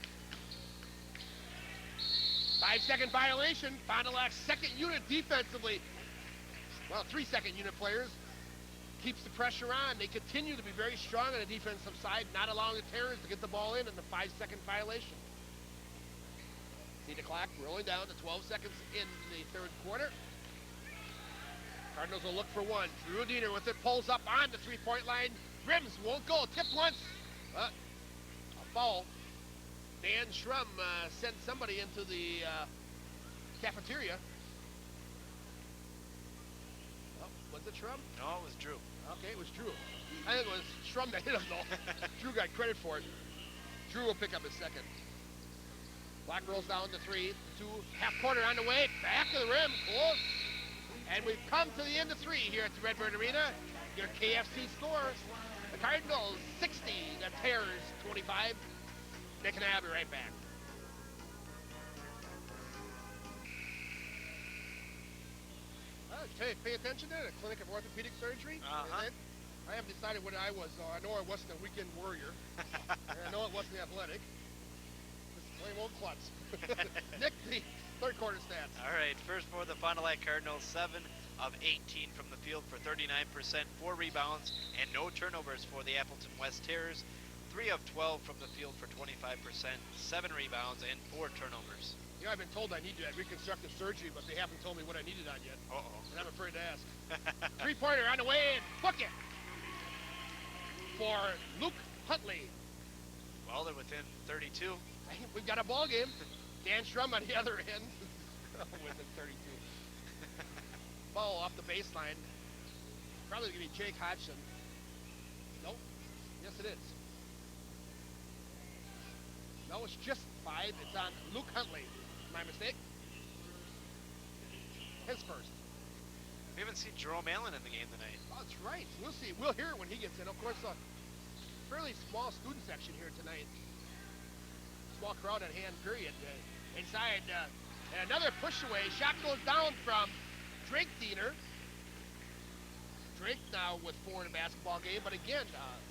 5-second violation. Fond du Lac's second unit defensively. Well, 3-second unit players. Keeps the pressure on. They continue to be very strong on the defensive side, not allowing the Terrors to get the ball in the 5-second violation. See the clock rolling down to 12 seconds in the third quarter. Cardinals will look for one. Drew Diener with it, pulls up on the three-point line. Rims won't go. Tip once. A foul. Dan Schrum sent somebody into the cafeteria. Was it Schrum? No, it was Drew. Okay, it was Drew. I think it was Schrum that hit him, though. Drew got credit for it. Drew will pick up his second. Black rolls down to three. Half-quarter on the way. Back of the rim. Close. And we've come to the end of three here at the Redbird Arena. Your KFC score. The Cardinals 60. The Terrors 25. Nick and I will be right back. Pay attention to the Clinic of Orthopedic Surgery. Uh-huh. I haven't decided what I was. I know I wasn't a weekend warrior. And I know it wasn't athletic. Just plain old klutz. Nick, the third quarter stats. All right, first for the Fond du Lac Cardinals, 7 of 18 from the field for 39%, 4 rebounds, and no turnovers for the Appleton West Terrors. 3 of 12 from the field for 25%, 7 rebounds, and 4 turnovers. You know, I've been told I need to have reconstructive surgery, but they haven't told me what I needed on yet. Uh-oh. And I'm afraid to ask. Three-pointer on the way and book it for Luke Huntley. Well, they're within 32. We've got a ball game. Dan Schrum on the other end. Within 32. Ball off the baseline. Probably going to be Jake Hodgson. Nope. Yes, it is. No, it's just 5. It's on Luke Huntley. My mistake. His first. We haven't seen Jerome Allen in the game tonight. Oh, that's right. We'll see. We'll hear it when he gets in. Of course, a fairly small student section here tonight. Small crowd at hand, period. Inside, and another push away. Shot goes down from Drake Diener. Drake now with 4 in a basketball game, but again,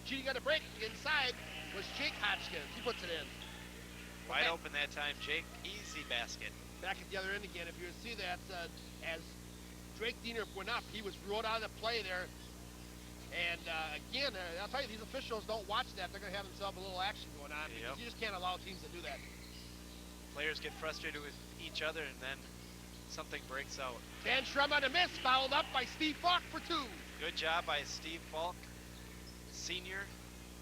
cheating on the break inside was Jake Hodgkins. He puts it in. Wide open that time, Jake. Easy basket. Back at the other end again. If you see that, as Drake Diener went up, he was ruled out of the play there. And again, I'll tell you, these officials don't watch that. They're going to have themselves a little action going on because you just can't allow teams to do that. Players get frustrated with each other, and then something breaks out. Dan Schrum on a miss, fouled up by Steve Falk for 2. Good job by Steve Falk, senior,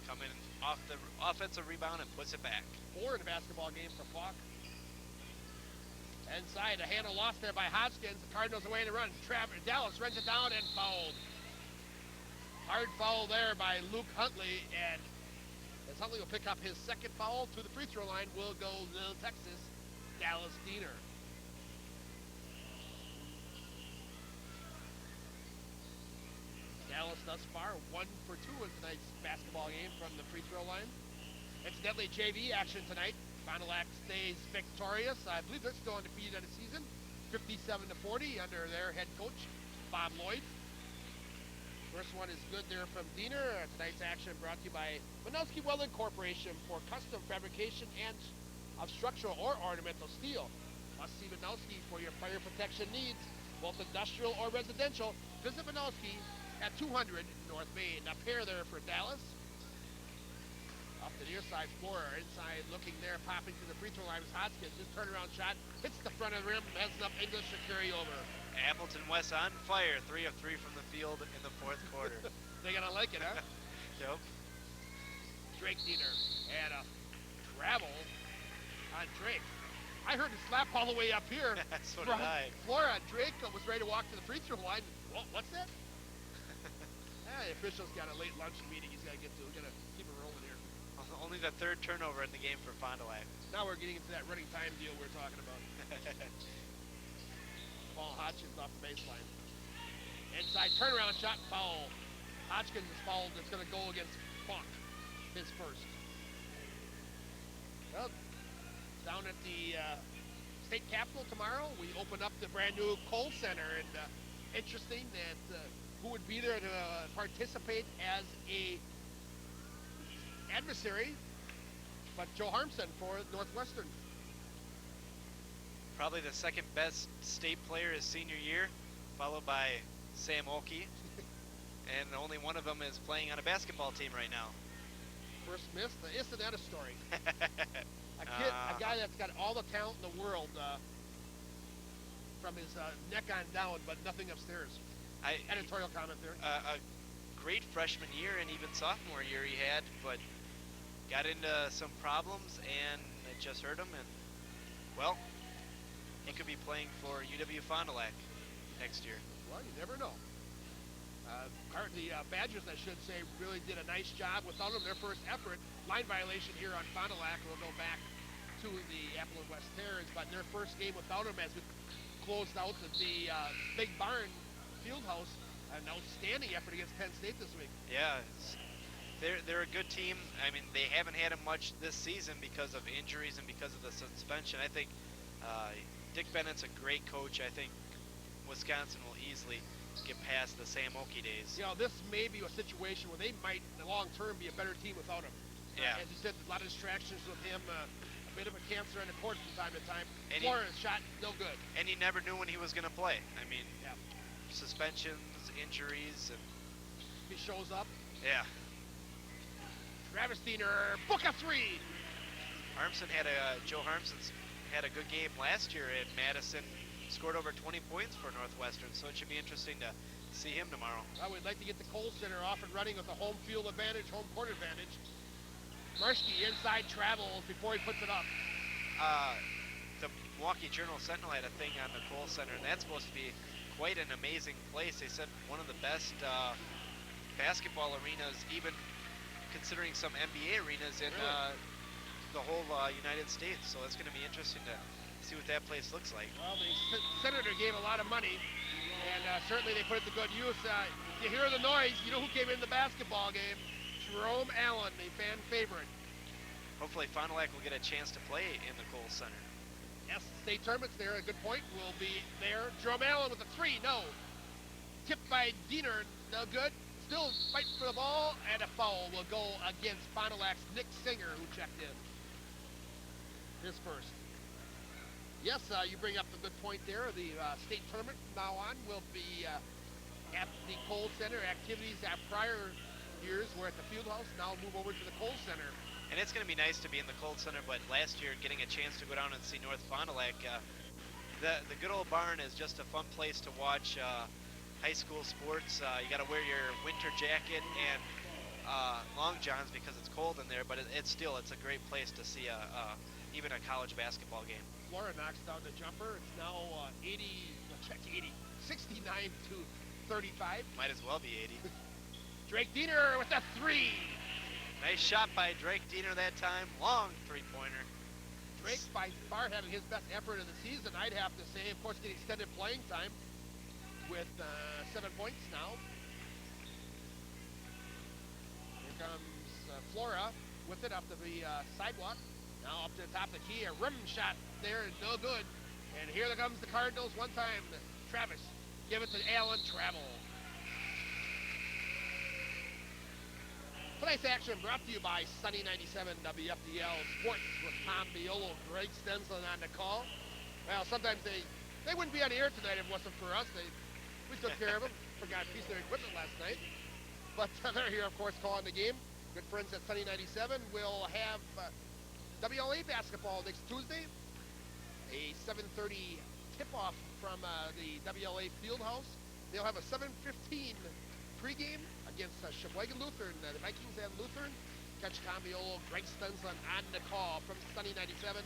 coming off the offensive rebound and puts it back. 4 in the basketball game for Falk. Inside, a handle lost there by Hodgkins. The Cardinals away to run. Dallas runs it down and fouled. Hard foul there by Luke Huntley, and as Huntley will pick up his second foul to the free throw line, will go Little Texas, Dallas Diener. Dallas thus far 1 for 2 in tonight's basketball game from the free throw line. Incidentally, JV action tonight. Fond du Lac stays victorious. I believe they're still undefeated on the season, 57-40 under their head coach, Bob Lloyd. First one is good there from Diener. Tonight's action brought to you by Winowski Welding Corporation for custom fabrication and of structural or ornamental steel. Must see Winowski for your fire protection needs, both industrial or residential. Visit Winowski at 200 North Main. Up here there for Dallas. Off the near side, Flora inside looking there, popping to the free throw line was Hodgkins. Just turnaround shot, hits the front of the rim, has enough English to carry over. Appleton West on fire, 3 of 3 from the field in the 4th quarter. They're gonna like it, huh? Yep. Drake Diener and a travel on Drake. I heard it slap all the way up here. So did I. Flora. Drake was ready to walk to the free throw line. What's that? The official's got a late lunch meeting he's got to get to. We're going to keep it rolling here. Only the 3rd turnover in the game for Fond du Lac. Now we're getting into that running time deal we're talking about. Ball Hodgkins off the baseline. Inside turnaround shot, foul. Hodgkins is fouled. It's going to go against Funk, his first. Well, down at the state capitol tomorrow, we open up the brand new Kohl Center, and interesting that who would be there to participate as a adversary, but Joe Harmson for Northwestern. Probably the 2nd best state player his senior year, followed by Sam Oki, and only one of them is playing on a basketball team right now. First miss, isn't that a story? A guy that's got all the talent in the world from his neck on down, but nothing upstairs. Editorial comment there. A great freshman year and even sophomore year he had, but got into some problems and it just hurt him, and well, he could be playing for UW Fond du Lac next year. Well, you never know. The Badgers, I should say, really did a nice job without him. Their first effort, line violation here on Fond du Lac. We'll go back to the Appleton West Terrans, but their first game without him as we closed out the Big Barn Fieldhouse. An outstanding effort against Penn State this week. Yeah, they're a good team. I mean, they haven't had him much this season because of injuries and because of the suspension. I think Dick Bennett's a great coach. I think Wisconsin will easily get past the Sam Oki days. You know, this may be a situation where they might, in the long term, be a better team without him. Yeah. As you said, a lot of distractions with him, a bit of a cancer on the court from time to time. And Flores shot no good. And you never knew when he was going to play. I mean, yeah. Suspensions, injuries, and he shows up. Yeah. Travis Diener, book a 3. Joe Harmson's had a good game last year at Madison. Scored over 20 points for Northwestern, so it should be interesting to see him tomorrow. Well, we'd like to get the Kohl Center off and running with a home field advantage, home court advantage. Marski inside travels before he puts it up. The Milwaukee Journal-Sentinel had a thing on the Kohl Center, and that's supposed to be quite an amazing place. They said one of the best basketball arenas, even considering some NBA arenas in the whole United States. So it's going to be interesting to see what that place looks like. Well, the senator gave a lot of money, and certainly they put it to good use. You hear the noise, you know who came in the basketball game? Jerome Allen, the fan favorite. Hopefully Fond du Lac will get a chance to play in the Kohl Center. Yes, state tournament's there, a good point, will be there. Jerome Allen with a three, no. Tipped by Diener, no good. Still fighting for the ball, and a foul will go against Fond du Lac's Nick Singer, who checked in. His first. Yes, you bring up a good point there. The state tournament from now on will be at the Kohl Center. Activities at prior years were at the field house, now move over to the Kohl Center. And it's going to be nice to be in the Kohl Center, but last year getting a chance to go down and see North Fond du Lac, the good old barn is just a fun place to watch high school sports. You got to wear your winter jacket and long johns because it's cold in there, but it's a great place to see even a college basketball game. Flora knocks down the jumper. It's now 69 to 35. Might as well be 80. Drake Diener with a three. Nice shot by Drake Diener that time. Long three-pointer. Drake by far having his best effort of the season, I'd have to say. Of course, getting extended playing time with 7 points now. Here comes Flora with it up to the sidewalk. Now up to the top of the key. A rim shot there is no good. And here comes the Cardinals one time. Travis, give it to Allen. Travel. Tonight's action brought to you by Sunny 97 WFDL Sports with Tom Biolo, Greg Stensland on the call. Well, sometimes they wouldn't be on the air tonight if it wasn't for us. We took care of them. Forgot a piece of their equipment last night. But they're here, of course, calling the game. Good friends at Sunny 97 will have WLA basketball next Tuesday. A 7:30 tip-off from the WLA Fieldhouse. They'll have a 7:15 pregame against Sheboygan Lutheran, the Vikings and Lutheran. Catch Tom Biolo, Greg Stensland on the call from Sunny 97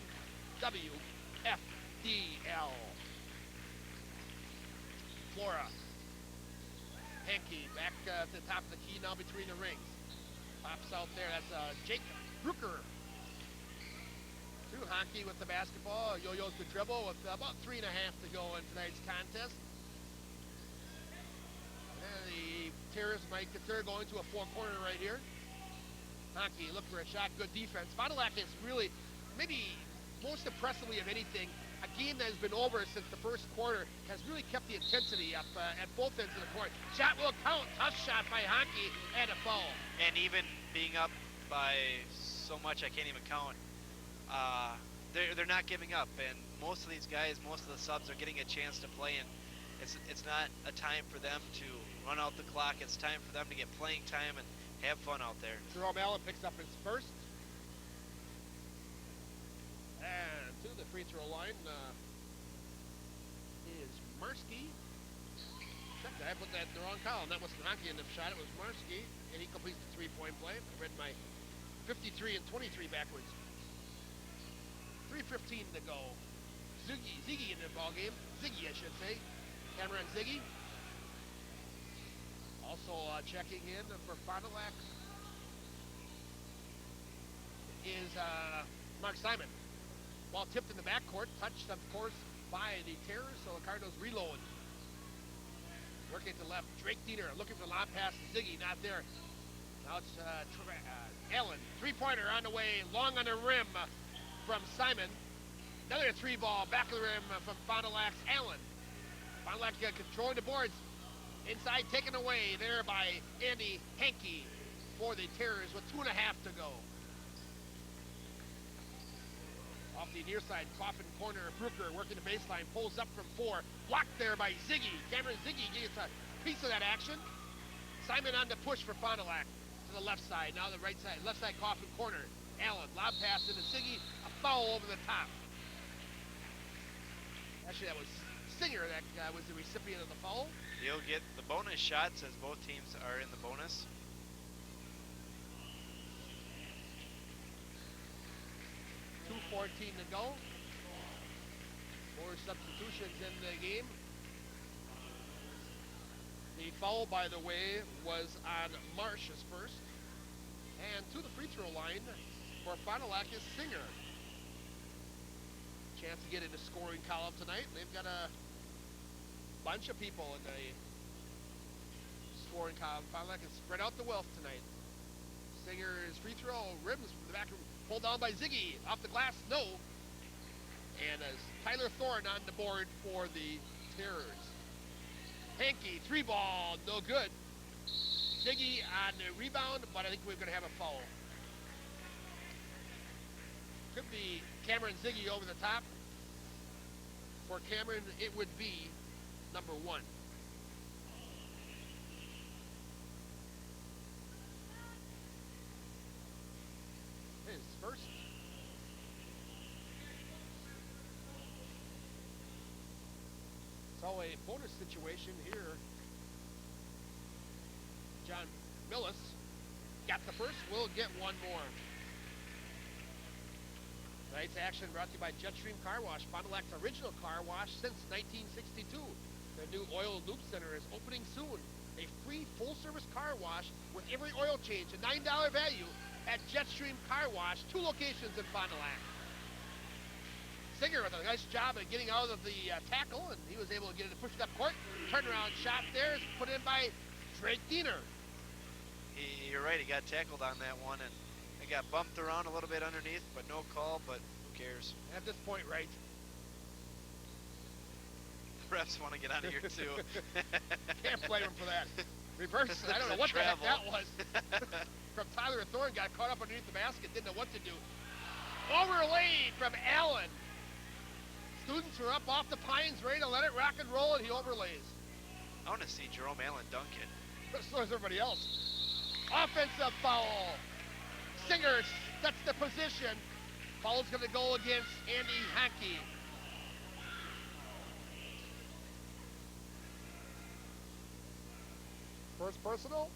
WFDL. Flora. Hankey back to the top of the key now between the rings. Pops out there. That's Jake Brooker. Through Hankey with the basketball. Yo-yos the dribble with about 3.5 to go in tonight's contest. And the Terrors might consider going to a four-corner right here. Hankey look for a shot. Good defense. Fond du Lac is really, maybe most impressively of anything, a game that has been over since the first quarter has really kept the intensity up at both ends of the court. Shot will count. Tough shot by Hankey and a foul. And even being up by so much I can't even count, they're not giving up. And most of these guys, most of the subs are getting a chance to play, and it's not a time for them to run out the clock. It's time for them to get playing time and have fun out there. Jerome Allen picks up his first. And to the free throw line is Marski. I put that in the wrong column. That wasn't Hankey in the shot. It was Marski, and he completes the three-point play. I read my 53 and 23 backwards. 3:15 to go. Ziggy in the ball game. Ziggy, I should say. Cameron Ziggy. Also checking in for Fond du Lac is Mark Simon. Ball tipped in the backcourt, touched, of course, by the Terrors, so the Cardinals reload. Working to the left, Drake Diener looking for the lob pass. Ziggy not there. Now it's Allen, three-pointer on the way, long on the rim from Simon. Another three ball, back of the rim from Fond du Lac's Allen. Fond du Lac controlling the boards. Inside taken away there by Andy Hankey for the Terrors with 2.5 to go. Off the near side, Coffin corner, Brooker working the baseline, pulls up from 4. Blocked there by Ziggy. Cameron Ziggy gets a piece of that action. Simon on the push for Fond du Lac to the left side. Now the right side, left side Coffin corner. Allen, lob pass into Ziggy, a foul over the top. Actually, that was Singer that was the recipient of the foul. He'll get the bonus shots as both teams are in the bonus. to go. More substitutions in the game. The foul, by the way, was on Marsh's first. And to the free throw line for Fond du Lac is Singer. Chance to get into scoring column tonight. They've got a bunch of people in the scoring column. Fond du Lac has spread out the wealth tonight. Singer's free throw rims from the back, pulled down by Ziggy. Off the glass, no. And as Tyler Thorne on the board for the Terrors. Hankey, 3-ball, no good. Ziggy on the rebound, but I think we're going to have a foul. Could be Cameron Ziggy over the top. For Cameron, it would be number 1. His first. So a bonus situation here. John Millis got the first, will get one more. Tonight's action brought to you by Jetstream Car Wash, Fond du Lac's original car wash since 1962. The new oil loop center is opening soon. A free full-service car wash with every oil change, a $9 value at Jetstream Car Wash, 2 locations in Fond du Lac. Singer with a nice job of getting out of the tackle, and he was able to get it to push it up court. Turnaround shot there is put in by Drake Diener. You're right, he got tackled on that one, and it got bumped around a little bit underneath, but no call, but who cares? At this point, right. The refs want to get out of here, too. Can't blame him for that. Reverse, I don't know what the heck that was. From Tyler Thorne, got caught up underneath the basket, didn't know what to do. Overlaid from Allen. Students are up off the pines, ready to let it rock and roll, and he overlays. I want to see Jerome Allen dunk it. So is everybody else. Offensive foul. Singer sets the position. Foul's going to go against Andy Hankey. First personal.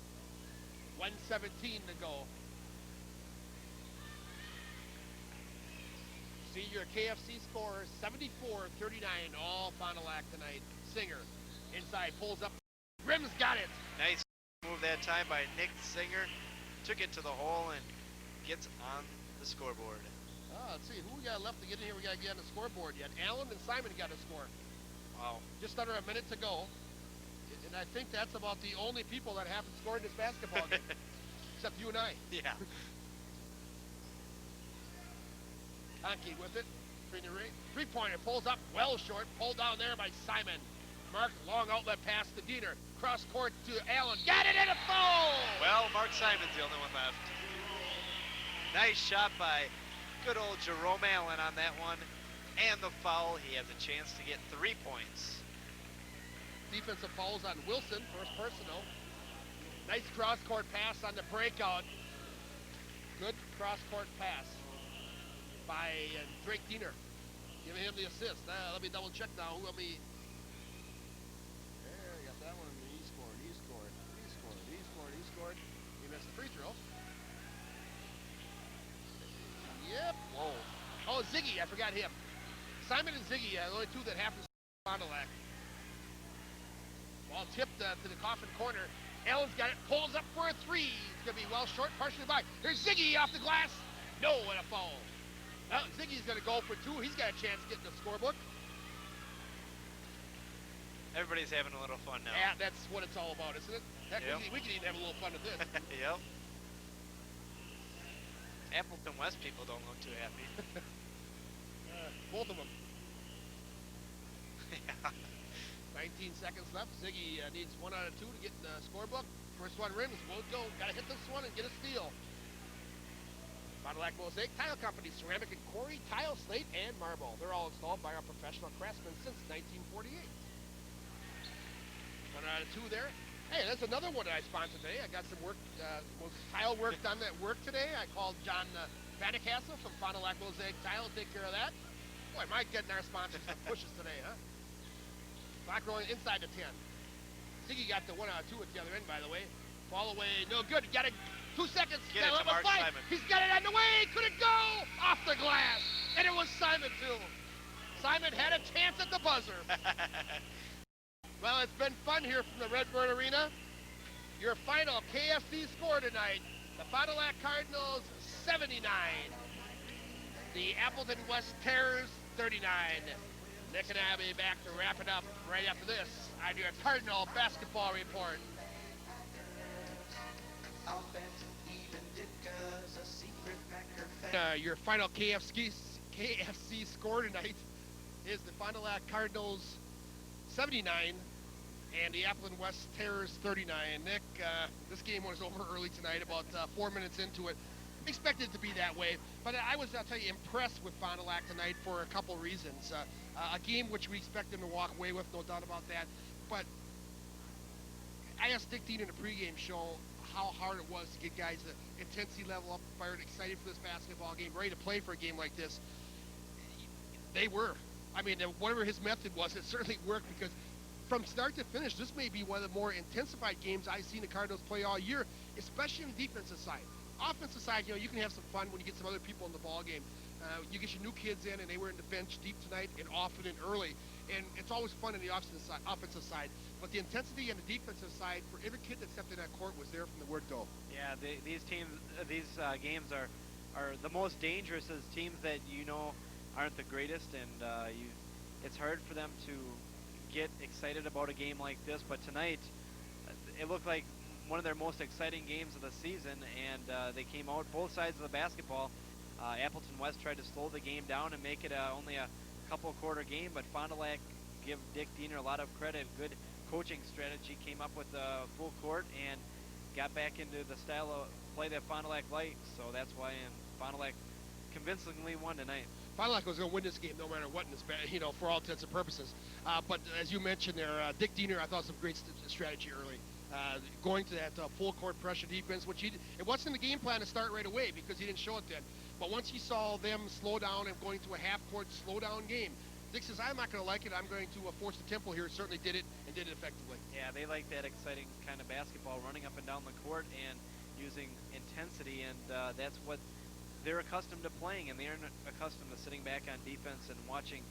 1:17 to go. Senior KFC score 74-39, all Fond du Lac tonight. Singer inside, pulls up, rims got it. Nice move that time by Nick Singer. Took it to the hole and gets on the scoreboard. Let's see, who we got left to get in here? We got to get on the scoreboard yet. Allen and Simon got to score. Wow. Just under a minute to go. And I think that's about the only people that haven't scored in this basketball game. Except you and I. Yeah. Hankey with it. Three-pointer pulls up, well short. Pulled down there by Simon. Mark, long outlet pass to Diener. Cross court to Allen. Got it in a foul! Well, Mark Simon's the only one left. Nice shot by good old Jerome Allen on that one. And the foul, he has a chance to get 3 points. Defensive fouls on Wilson, first personal. Nice cross-court pass on the breakout. Good cross-court pass by Drake Diener. Giving him the assist. Let me double-check now. There, got that one. He scored. He missed the free throw. Yep. Whoa. Oh, Ziggy, I forgot him. Simon and Ziggy, the only two that have to Fond du Lac. Ball tipped to the coffin corner. Allen's got it, pulls up for a three. It's going to be well short, partially by. Here's Ziggy off the glass. No, and a foul. Well, Ziggy's going to go for 2. He's got a chance to get in the scorebook. Everybody's having a little fun now. Yeah, that's what it's all about, isn't it? Heck, yep. we can even have a little fun with this. Yep. Appleton West people don't look too happy. Both of them. Yeah. 19 seconds left. Ziggy needs 1 out of 2 to get in the scorebook. First one rims, won't go. Got to hit this one and get a steal. Fond du Lac Mosaic Tile Company, ceramic and quarry, tile, slate, and marble. They're all installed by our professional craftsmen since 1948. 1 out of 2 there. Hey, that's another one that I sponsored today. I got some work, tile work done at work today. I called John Vanacastle from Fond du Lac Mosaic Tile to take care of that. Boy, Mike getting our sponsors some pushes today, huh? Clock rolling inside the 10. Ziggy got the 1 out of 2 at the other end, by the way. Fall away, no good. Got it. 2 seconds. Get it to Mark Simon. He's got it on the way. Could it go? Off the glass. And it was Simon, too. Simon had a chance at the buzzer. Well, it's been fun here from the Redbird Arena. Your final KFC score tonight, the Fond du Lac Cardinals 79. The Appleton West Terrors 39. Nick and I will be back to wrap it up right after this on your Cardinal Basketball Report. Your final KFC score tonight is the Fond du Lac Cardinals 79 and the Appleton West Terrors 39. Nick, this game was over early tonight, about 4 minutes into it. Expected it to be that way, but I was, I'll tell you, impressed with Fond du Lac tonight for a couple reasons. A game which we expect them to walk away with, no doubt about that. But I asked Dick Dean in the pregame show how hard it was to get guys the intensity level up, fired, excited for this basketball game, ready to play for a game like this. They were. I mean, whatever his method was, it certainly worked, because from start to finish, this may be one of the more intensified games I've seen the Cardinals play all year, especially on the defensive side. Offensive side, you can have some fun when you get some other people in the ball game. You get your new kids in, and they were in the bench deep tonight and often and early. And it's always fun on the offensive side. But the intensity on the defensive side for every kid that stepped in that court was there from the word go. Yeah, these games are the most dangerous as teams that aren't the greatest, and it's hard for them to get excited about a game like this. But tonight, it looked like one of their most exciting games of the season, and they came out both sides of the basketball. Appleton West tried to slow the game down and make it only a couple quarter game, but Fond du Lac, give Dick Diener a lot of credit. Good coaching strategy, came up with a full court and got back into the style of play that Fond du Lac likes. So that's why Fond du Lac convincingly won tonight. Fond du Lac was going to win this game no matter what, in this, for all intents and purposes. But as you mentioned there, Dick Diener, I thought, some great strategy early. Going to that full court pressure defense, which it wasn't in the game plan to start right away because he didn't show it then. But once he saw them slow down and going to a half-court slow-down game, Dick says, I'm not going to like it. I'm going to force the tempo here. Certainly did it, and did it effectively. Yeah, they like that exciting kind of basketball, running up and down the court and using intensity, and that's what they're accustomed to playing, and they're accustomed to sitting back on defense and watching,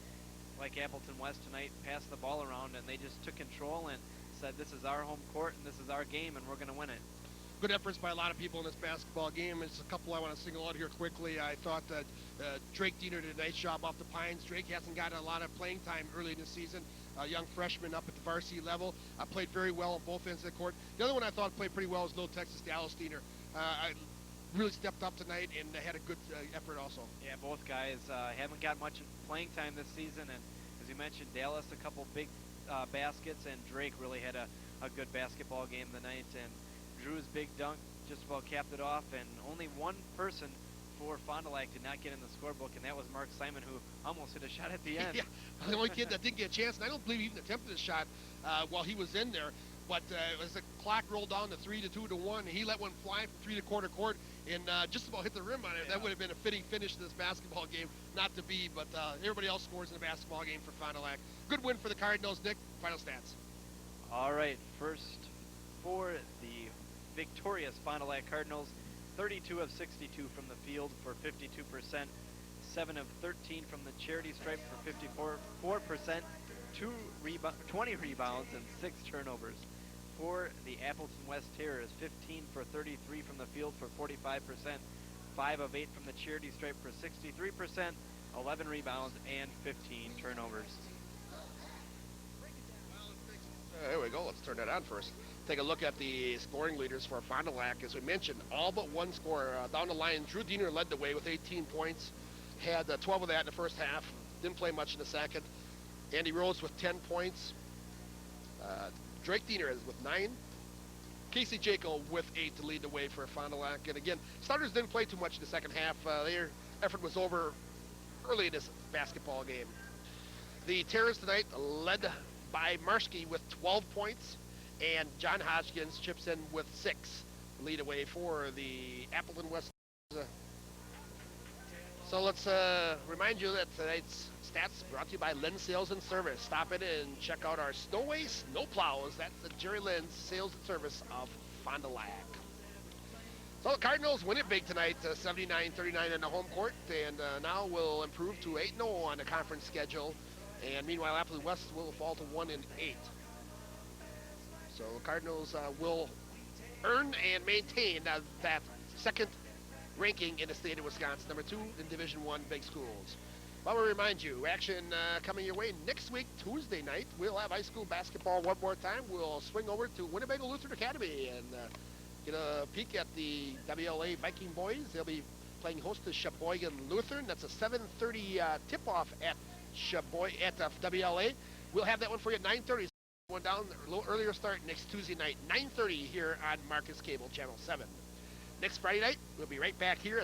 like Appleton West tonight, pass the ball around, and they just took control and said, this is our home court, and this is our game, and we're going to win it. Good efforts by a lot of people in this basketball game. There's a couple I want to single out here quickly. I thought that Drake Diener did a nice job off the Pines. Drake hasn't gotten a lot of playing time early in the season. A young freshman up at the varsity level. Played very well on both ends of the court. The other one I thought played pretty well was Little Texas Dallas Diener. Really stepped up tonight and had a good effort also. Yeah, both guys haven't got much playing time this season. And as you mentioned, Dallas, a couple big baskets, and Drake really had a good basketball game tonight. And Drew's big dunk just about capped it off, and only one person for Fond du Lac did not get in the scorebook, and that was Mark Simon, who almost hit a shot at the end. Yeah, the only kid that didn't get a chance, and I don't believe he even attempted a shot while he was in there. But as the clock rolled down to 3 to 2 to 1, he let one fly from 3 quarter court and just about hit the rim on it. Yeah. That would have been a fitting finish to this basketball game, not to be, but everybody else scores in the basketball game for Fond du Lac. Good win for the Cardinals. Nick, final stats. All right, first for the victorious Fond du Lac Cardinals, 32 of 62 from the field for 52%, 7 of 13 from the charity stripe for 4%, 20 rebounds and 6 turnovers. For the Appleton West Terrors, 15 for 33 from the field for 45%, 5 of 8 from the charity stripe for 63%, 11 rebounds and 15 turnovers. There we go. Let's turn that on first. Take a look at the scoring leaders for Fond du Lac. As we mentioned, all but one scorer down the line. Drew Diener led the way with 18 points. Had 12 of that in the first half. Didn't play much in the second. Andy Rose with 10 points. Drake Diener is with 9. Casey Jaco with 8 to lead the way for Fond du Lac. And again, starters didn't play too much in the second half. Their effort was over early in this basketball game. The Terrors tonight led by Marski with 12 points. And John Hodgkins chips in with 6 lead away for the Appleton West. So let's remind you that tonight's stats brought to you by Lynn Sales and Service. Stop in and check out our Snowway Snow Plows. That's the Jerry Lynn's Sales and Service of Fond du Lac. So Well, Cardinals win it big tonight, 79-39 in the home court, and now will improve to 8-0 on the conference schedule. And meanwhile, Appleton West will fall to 1-8. So Cardinals will earn and maintain that second ranking in the state of Wisconsin, number 2 in Division I big schools. Well, we'll remind you, action coming your way next week, Tuesday night. We'll have high school basketball one more time. We'll swing over to Winnebago Lutheran Academy and get a peek at the WLA Viking boys. They'll be playing host to Sheboygan Lutheran. That's a 7:30 tip-off at WLA. We'll have that one for you at 9:30. One down, a little earlier start next Tuesday night, 9:30 here on Marcus Cable Channel 7. Next Friday night, we'll be right back here.